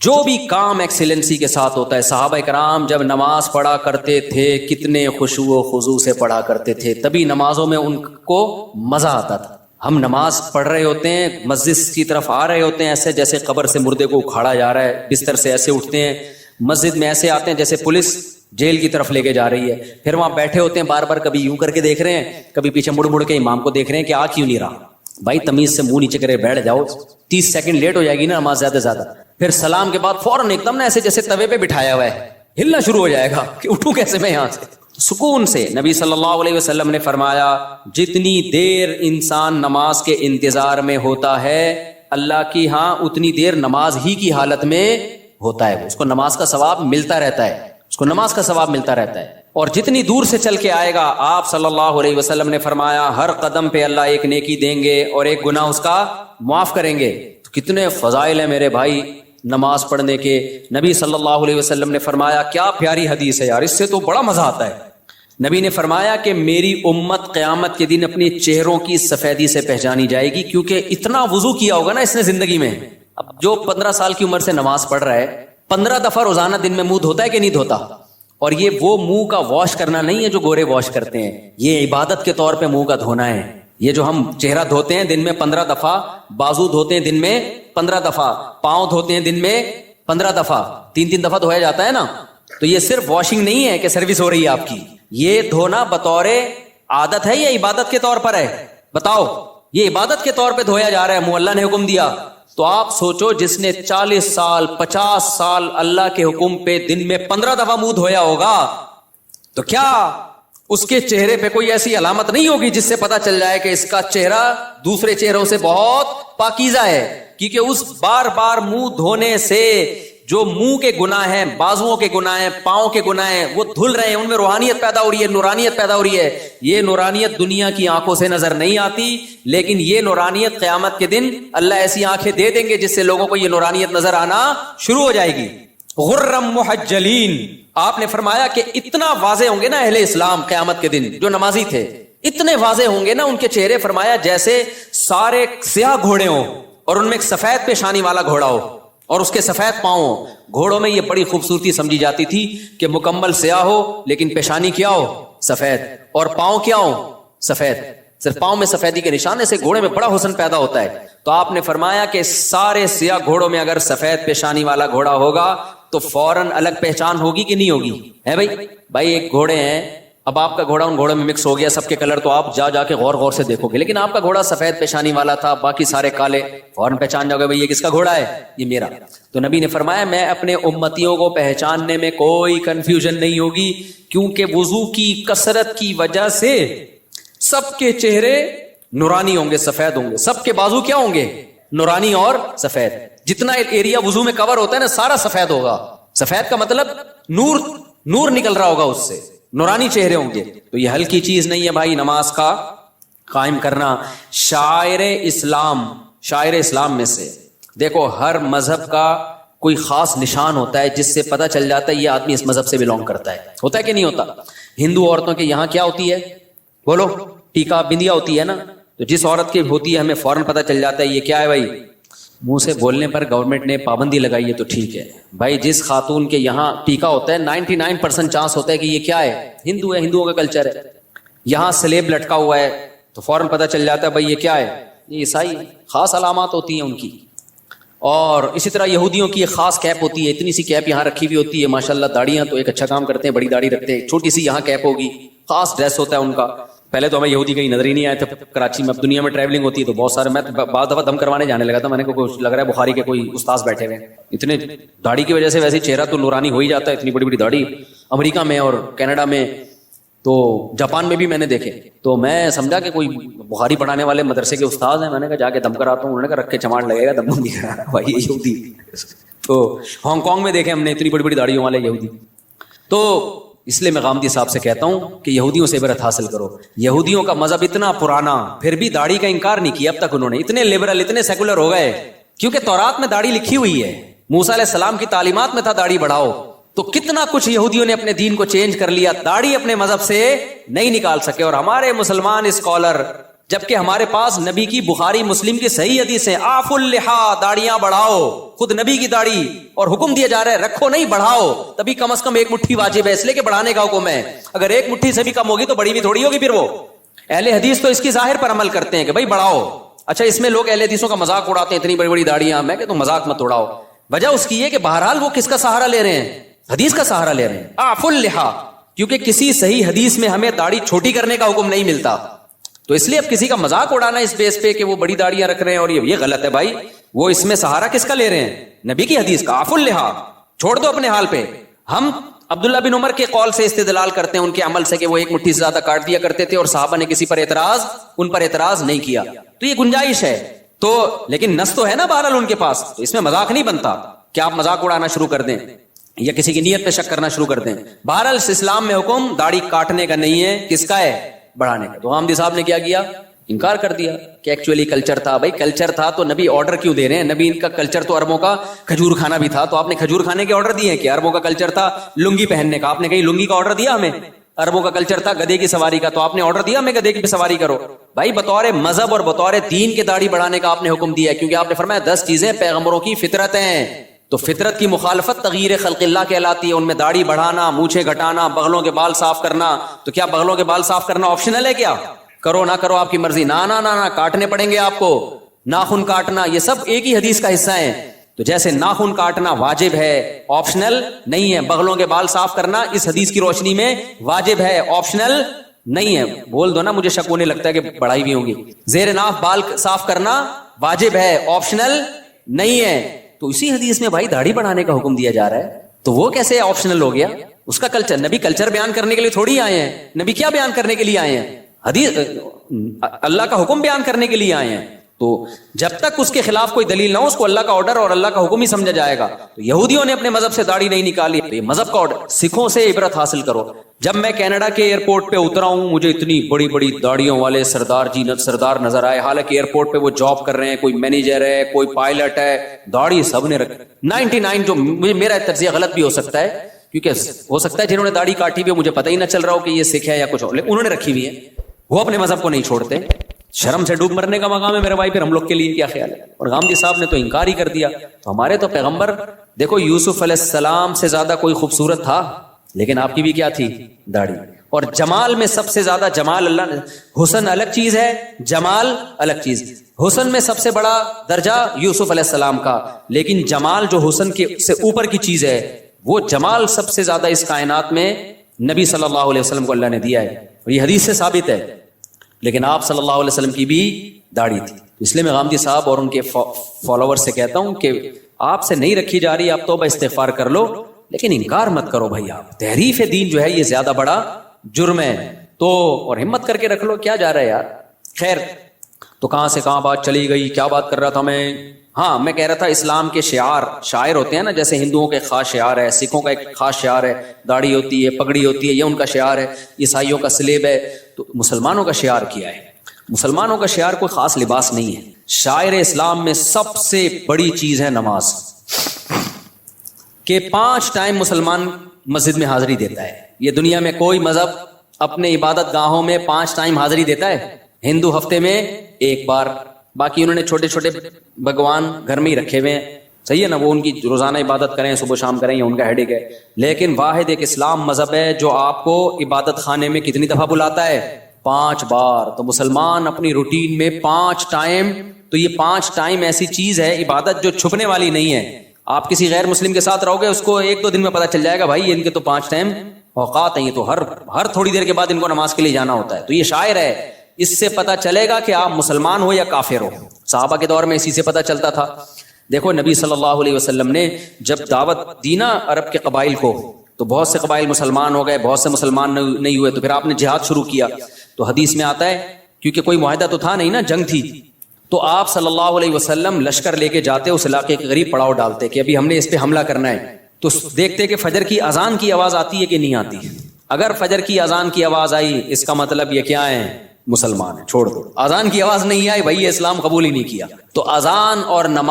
جو بھی کام ایکسیلنسی کے ساتھ ہوتا ہے. صحابہ کرام جب نماز پڑھا کرتے تھے کتنے خشوع و خضوع سے پڑھا کرتے تھے، تبھی نمازوں میں ان کو مزہ آتا تھا. ہم نماز پڑھ رہے ہوتے ہیں، مسجد کی طرف آ رہے ہوتے ہیں ایسے جیسے قبر سے مردے کو اکھاڑا جا رہا ہے، بستر سے ایسے اٹھتے ہیں، مسجد میں ایسے آتے ہیں جیسے پولیس جیل کی طرف لے کے جا رہی ہے. پھر وہاں بیٹھے ہوتے ہیں بار بار، کبھی یوں کر کے دیکھ رہے ہیں، کبھی پیچھے مڑ مڑ کے امام کو دیکھ رہے ہیں کہ آ کیوں نہیں رہا. بھائی تمیز سے منہ نیچے کرے بیٹھ جاؤ. 30 سیکنڈ لیٹ ہو جائے گی نا نماز زیادہ سے زیادہ، پھر سلام کے بعد فوراً ایک دم نا ایسے جیسے توے پہ بٹھایا ہوا ہے، ہلنا شروع ہو جائے گا کہ اٹھوں کیسے میں یہاں سے. سکون سے. نبی صلی اللہ علیہ وسلم نے فرمایا جتنی دیر انسان نماز کے انتظار میں ہوتا ہے اللہ کی ہاں اتنی دیر نماز ہی کی حالت میں ہوتا ہے. اس کو نماز کا ثواب ملتا رہتا ہے، اس کو نماز کا ثواب ملتا رہتا ہے. اور جتنی دور سے چل کے آئے گا، آپ صلی اللہ علیہ وسلم نے فرمایا ہر قدم پہ اللہ ایک نیکی دیں گے اور ایک گناہ اس کا معاف کریں گے. تو کتنے فضائل ہیں میرے بھائی نماز پڑھنے کے. نبی صلی اللہ علیہ وسلم نے فرمایا، کیا پیاری حدیث ہے یار، اس سے تو بڑا مزہ آتا ہے. نبی نے فرمایا کہ میری امت قیامت کے دن اپنے چہروں کی سفیدی سے پہچانی جائے گی، کیونکہ اتنا وضو کیا ہوگا نا اس نے زندگی میں. اب جو 15 سال کی عمر سے نماز پڑھ رہا ہے، 15 دفعہ روزانہ دن میں منہ دھوتا ہے کہ نہیں دھوتا؟ اور یہ وہ منہ کا واش کرنا نہیں ہے جو گورے واش کرتے ہیں، یہ عبادت کے طور پہ منہ کا دھونا ہے. یہ جو ہم چہرہ دھوتے ہیں دن میں 15 دفعہ، بازو دھوتے ہیں دن میں 15 دفعہ، پاؤں دھوتے ہیں دن میں 15 دفعہ، 3 دفعہ دھویا جاتا ہے نا. تو یہ صرف واشنگ نہیں ہے کہ سروس ہو رہی ہے آپ کی، یہ دھونا بطور عادت ہے یا عبادت کے طور پر ہے؟ بتاؤ. یہ عبادت کے طور پہ دھویا جا رہا ہے، منہ اللہ نے حکم دیا. تو آپ سوچو جس نے 40 سال 50 سال اللہ کے حکم پہ دن میں 15 دفعہ منہ دھویا ہوگا، تو کیا اس کے چہرے پہ کوئی ایسی علامت نہیں ہوگی جس سے پتا چل جائے کہ اس کا چہرہ دوسرے چہروں سے بہت پاکیزہ ہے؟ کیونکہ اس بار بار منہ دھونے سے جو منہ کے گناہ ہیں، بازوؤں کے گناہ ہیں، پاؤں کے گناہ ہیں، وہ دھل رہے ہیں، ان میں روحانیت پیدا ہو رہی ہے، نورانیت پیدا ہو رہی ہے. یہ نورانیت دنیا کی آنکھوں سے نظر نہیں آتی، لیکن یہ نورانیت قیامت کے دن اللہ ایسی آنکھیں دے دیں گے جس سے لوگوں کو یہ نورانیت نظر آنا شروع ہو جائے گی. غرم محجلین. آپ نے فرمایا کہ اتنا واضح ہوں گے نا اہل اسلام قیامت کے دن، جو نمازی تھے اتنے واضح ہوں گے نا ان کے چہرے، فرمایا جیسے سارے سیاہ گھوڑے ہوں اور ان میں ایک سفید پیشانی والا گھوڑا ہو اور اس کے سفید پاؤں ہو. گھوڑوں میں یہ بڑی خوبصورتی سمجھی جاتی تھی کہ مکمل سیاہ ہو لیکن پیشانی کیا ہو؟ سفید، اور پاؤں کیا ہو؟ سفید. صرف پاؤں میں سفیدی کے نشانے سے گھوڑے میں بڑا حسن پیدا ہوتا ہے. تو آپ نے فرمایا کہ سارے سیاہ گھوڑوں میں اگر سفید پیشانی والا گھوڑا ہوگا تو فوراً الگ پہچان ہوگی کہ نہیں ہوگی؟ ہے بھائی ایک گھوڑے ہیں اب آپ کا گھوڑا ان گھوڑوں میں مکس ہو گیا سب کے کلر، تو آپ جا جا کے غور غور سے دیکھو گے، لیکن آپ کا گھوڑا سفید پیشانی والا تھا، باقی سارے کالے، فوراً پہچان جاؤ گے بھائی یہ کس کا گھوڑا ہے، یہ میرا۔ تو نبی نے فرمایا میں اپنے امتیوں کو پہچاننے میں کوئی کنفیوژن نہیں ہوگی، کیونکہ وضو کی کثرت کی وجہ سے سب کے چہرے نورانی ہوں گے، سفید ہوں گے، سب کے بازو کیا ہوں گے، نورانی اور سفید۔ جتنا ایریا وضو میں کور ہوتا ہے نا سارا سفید ہوگا، سفید کا مطلب نور نکل رہا ہوگا اس سے، نورانی چہرے ہوں گے۔ تو یہ ہلکی چیز نہیں ہے بھائی نماز کا قائم کرنا۔ شاعر اسلام میں سے دیکھو ہر مذہب کا کوئی خاص نشان ہوتا ہے جس سے پتہ چل جاتا ہے یہ آدمی اس مذہب سے بلونگ کرتا ہے کہ نہیں ہوتا؟ ہندو عورتوں کے یہاں کیا ہوتی ہے بولو؟ ٹیکا بندیا ہوتی ہے نا، تو جس عورت کی ہوتی ہے ہمیں فوراً پتہ چل جاتا ہے یہ کیا ہے بھائی، منہ سے بولنے پر گورنمنٹ نے پابندی لگائی ہے تو ٹھیک ہے بھائی۔ جس خاتون کے یہاں ٹیکا ہوتا ہے 99% چانس ہوتا ہے کہ یہ کیا ہے، ہندو ہے، ہندوؤں کا کلچر ہے۔ یہاں سلیب لٹکا ہوا ہے تو فوراً پتہ چل جاتا ہے بھائی یہ کیا ہے، یہ عیسائی، خاص علامات ہوتی ہیں ان کی۔ اور اسی طرح یہودیوں کی ایک خاص کیپ ہوتی ہے، اتنی سی کیپ یہاں رکھی ہوئی ہوتی ہے، ماشاءاللہ داڑیاں تو ایک اچھا کام کرتے ہیں، بڑی داڑھی رکھتے ہیں، چھوٹی سی یہاں کیپ ہوگی، خاص ڈریس ہوتا ہے ان کا۔ پہلے تو ہمیں یہودی کہیں نظر ہی نہیں آئے تھے کراچی میں، اب دنیا میں ٹریولنگ ہوتی ہے تو بہت سارے، میں بعض دفعہ دم کروانے جانے لگا تھا، میں نے کہا لگ رہا ہے بخاری کے کوئی استاذ بیٹھے ہوئے، اتنے داڑھی کی وجہ سے ویسے چہرہ تو نورانی ہو ہی جاتا ہے، اتنی بڑی بڑی داڑھی امریکہ میں اور کینیڈا میں، تو جاپان میں بھی میں نے دیکھے۔ تو میں سمجھا کہ کوئی بخاری پڑھانے والے مدرسے کے استاذ ہیں، میں نے کہا جا کے دم کراتا ہوں، انہوں نے کہا رکھ کے چماڑ لگے گا، دم نہیں کرا بھائی یہ یہودی۔ تو ہانگ کانگ میں دیکھے ہم نے اتنی بڑی بڑی داڑھیوں والے یہودی۔ تو اس لیے میں غامدی صاحب سے کہتا ہوں کہ یہودیوں سے عبرت حاصل کرو۔ یہودیوں کا مذہب اتنا پرانا، پھر بھی داڑھی کا انکار نہیں کیا اب تک انہوں نے، اتنے لبرل اتنے سیکولر ہو گئے، کیونکہ تورات میں داڑھی لکھی ہوئی ہے، موسیٰ علیہ السلام کی تعلیمات میں تھا داڑھی بڑھاؤ۔ تو کتنا کچھ یہودیوں نے اپنے دین کو چینج کر لیا، داڑھی اپنے مذہب سے نہیں نکال سکے۔ اور ہمارے مسلمان اسکالر، جبکہ ہمارے پاس نبی کی بخاری مسلم کی صحیح حدیث ہے، آف اللحا، داڑیاں بڑھاؤ، خود نبی کی داڑھی، اور حکم دیا جا رہا ہے رکھو نہیں بڑھاؤ، تبھی کم از کم ایک مٹھی واجب ہے، اس لیے کہ بڑھانے کا حکم ہے۔ اگر ایک مٹھی سے بھی کم ہوگی تو بڑی بھی تھوڑی ہوگی۔ پھر وہ اہل حدیث تو اس کی ظاہر پر عمل کرتے ہیں کہ بھائی بڑھاؤ۔ اچھا اس میں لوگ اہل حدیثوں کا مذاق اڑاتے ہیں، اتنی بڑی بڑی داڑیاں، میں کہ تم مذاق مت اڑاؤ۔ وجہ اس کی ہے کہ بہرحال وہ کس کا سہارا لے رہے ہیں، حدیث کا سہارا لے رہے ہیں، آف اللحا، کیونکہ کسی صحیح حدیث میں ہمیں داڑھی چھوٹی کرنے کا حکم نہیں ملتا۔ تو اس لیے اب کسی کا مذاق اڑانا اس بیس پہ کہ وہ بڑی داڑیاں رکھ رہے ہیں اور یہ غلط ہے بھائی۔ وہ اس میں سہارا کس کا لے رہے ہیں، نبی کی حدیث کا، آف اللحا، چھوڑ دو اپنے حال پہ۔ ہم عبداللہ بن عمر کے قول سے استدلال کرتے ہیں، ان کے عمل سے، کہ وہ ایک مٹھی سے زیادہ کاٹ دیا کرتے تھے اور صحابہ نے کسی پر ان پر اعتراض نہیں کیا، تو یہ گنجائش ہے۔ تو لیکن نص تو ہے نا بہرحال ان کے پاس، تو اس میں مذاق نہیں بنتا کہ آپ مذاق اڑانا شروع کر دیں یا کسی کی نیت پہ شک کرنا شروع کر دیں۔ بہرحال اسلام میں حکم داڑھی کاٹنے کا نہیں ہے، کس کا ہے، بڑھانے کا۔ تو حامدی صاحب نے کیا کیا، انکار کر دیا کہ ایکچولی کلچر تھا۔ بھائی کلچر تھا تو نبی آرڈر کیوں دے رہے ہیں؟ نبی کا کلچر تو عربوں کا کھجور کھانا بھی تھا، تو آپ نے کھجور کھانے کے آرڈر دیے ہیں کہ عربوں کا کلچر تھا لنگی پہننے کا، آپ نے کہیں لنگی کا آرڈر دیا ہمیں؟ عربوں کا کلچر تھا گدھے کی سواری کا، تو آپ نے آرڈر دیا ہمیں گدھے کی سواری کرو؟ بھائی بطور مذہب اور بطور دین کے داڑھی بڑھانے کا آپ نے حکم دیا ہے، کیونکہ آپ نے فرمایا 10 چیزیں پیغمبروں کی فطرت ہیں، تو فطرت کی مخالفت تغییر خلق اللہ کہلاتی ہے۔ ان میں داڑھی بڑھانا، مونچھیں گھٹانا، بغلوں کے بال صاف کرنا۔ تو کیا بغلوں کے بال صاف کرنا آپشنل ہے کیا؟ کرو نہ کرو آپ کی مرضی، نہ کاٹنے پڑیں گے آپ کو، ناخن کاٹنا، یہ سب ایک ہی حدیث کا حصہ ہیں۔ تو جیسے ناخن کاٹنا واجب ہے، آپشنل نہیں ہے، بغلوں کے بال صاف کرنا اس حدیث کی روشنی میں واجب ہے، آپشنل نہیں ہے۔ بول دو نا، مجھے شک ہونے لگتا ہے کہ بڑھائی بھی ہوں گی۔ زیر ناف بال صاف کرنا واجب ہے، آپشنل نہیں ہے۔ تو اسی حدیث میں بھائی داڑھی بڑھانے کا حکم دیا جا رہا ہے، تو وہ کیسے آپشنل ہو گیا؟ اس کا کلچر، نبی کلچر بیان کرنے کے لیے تھوڑی آئے ہیں، نبی کیا بیان کرنے کے لیے آئے ہیں؟ حدیث، اللہ کا حکم بیان کرنے کے لیے آئے ہیں۔ تو جب تک اس کے خلاف کوئی دلیل نہ ہو، اس کو اللہ کا آرڈر اور اللہ کا حکم ہی سمجھا جائے گا۔ تو یہودیوں نے اپنے مذہب سے داڑھی نہیں نکالی، یہ مذہب کا آرڈر۔ سکھوں سے عبرت حاصل کرو۔ جب میں کینیڈا کے ایئرپورٹ پہ اترا ہوں، مجھے اتنی بڑی بڑی داڑھیوں والے سردار نظر آئے، حالانکہ ایئرپورٹ پہ وہ جاب کر رہے ہیں، کوئی مینیجر ہے، کوئی پائلٹ ہے، داڑھی سب نے رکھی 99۔ جو میرا تجزیہ غلط بھی ہو سکتا ہے، کیونکہ ہو سکتا ہے جنہوں نے داڑھی کاٹی ہوئی مجھے پتہ ہی نہ چل رہا ہو کہ یہ سکھ ہے یا کچھ اور، انہوں نے رکھی ہوئی ہے، وہ اپنے مذہب کو نہیں چھوڑتے۔ شرم سے ڈوب مرنے کا مقام ہے میرے بھائی، پھر ہم لوگ کے لیے کیا خیال ہے؟ اور غامدی صاحب نے تو انکار ہی کر دیا۔ تو ہمارے تو پیغمبر دیکھو، یوسف علیہ السلام سے زیادہ کوئی خوبصورت تھا، لیکن آپ کی بھی کیا تھی؟ داڑھی۔ اور جمال میں سب سے زیادہ جمال اللہ نے، حسن الگ چیز ہے، جمال الگ چیز۔ حسن میں سب سے بڑا درجہ یوسف علیہ السلام کا، لیکن جمال جو حسن کے سے اوپر کی چیز ہے، وہ جمال سب سے زیادہ اس کائنات میں نبی صلی اللہ علیہ وسلم کو اللہ نے دیا ہے، اور یہ حدیث سے ثابت ہے. لیکن آپ صلی اللہ علیہ وسلم کی بھی داڑھی تھی. اس لیے میں غامدی صاحب اور ان کے فالوور سے کہتا ہوں کہ آپ سے نہیں رکھی جا رہی، آپ توبہ استغفار کر لو، لیکن انکار مت کرو بھائی. آپ تحریف دین جو ہے یہ زیادہ بڑا جرم ہے، تو اور ہمت کر کے رکھ لو. کیا جا رہا ہے یار. خیر، تو کہاں سے کہاں بات چلی گئی، کیا بات کر رہا تھا میں. ہاں، میں کہہ رہا تھا اسلام کے شعائر ہوتے ہیں نا، جیسے ہندوؤں کا ایک خاص شعار ہے، سکھوں کا ایک خاص شعار ہے، داڑھی ہوتی ہے، پگڑی ہوتی ہے، یہ ان کا شعار ہے. عیسائیوں کا سلیب ہے. تو مسلمانوں کا شعار کیا ہے؟ مسلمانوں کا شعار کوئی خاص لباس نہیں ہے. شاعر اسلام میں سب سے بڑی چیز ہے نماز، کہ 5 ٹائم مسلمان مسجد میں حاضری دیتا ہے. یہ دنیا میں کوئی مذہب اپنے عبادت گاہوں میں 5 ٹائم حاضری دیتا ہے؟ ہندو ہفتے میں 1 بار، باقی انہوں نے چھوٹے چھوٹے بھگوان گھر میں ہی رکھے ہوئے ہیں، صحیح ہے نا، وہ ان کی روزانہ عبادت کریں، صبح شام کریں، یہ ان کا ہیڈک ہے. لیکن واحد ایک اسلام مذہب ہے جو آپ کو عبادت خانے میں کتنی دفعہ بلاتا ہے؟ 5 بار. تو مسلمان اپنی روٹین میں 5 ٹائم، تو یہ 5 ٹائم ایسی چیز ہے عبادت جو چھپنے والی نہیں ہے. آپ کسی غیر مسلم کے ساتھ رہو گے، اس کو 1-2 دن میں پتہ چل جائے گا بھائی ان کے تو 5 ٹائم اوقات ہیں، یہ تو ہر تھوڑی دیر کے بعد ان کو نماز کے لیے جانا ہوتا ہے. تو یہ شاعر ہے، اس سے پتہ چلے گا کہ آپ مسلمان ہو یا کافر ہو. صحابہ کے دور میں اسی سے پتہ چلتا تھا. دیکھو نبی صلی اللہ علیہ وسلم نے جب دعوت دی نا عرب کے قبائل کو، تو بہت سے قبائل مسلمان ہو گئے، بہت سے مسلمان نہیں ہوئے. تو پھر آپ نے جہاد شروع کیا. تو حدیث میں آتا ہے، کیونکہ کوئی معاہدہ تو تھا نہیں نا، جنگ تھی، تو آپ صلی اللہ علیہ وسلم لشکر لے کے جاتے، اس علاقے کے قریب پڑاؤ ڈالتے کہ ابھی ہم نے اس پہ حملہ کرنا ہے. تو دیکھتے کہ فجر کی اذان کی آواز آتی ہے کہ نہیں آتی. اگر فجر کی اذان کی آواز آئی، اس کا مطلب یہ کیا ہے؟ مسلمان ہے، چھوڑ دو. اذان کی آواز نہیں آئی، بھائی یہ اسلام قبول ہی نہیں کیا. تو اذان اور نماز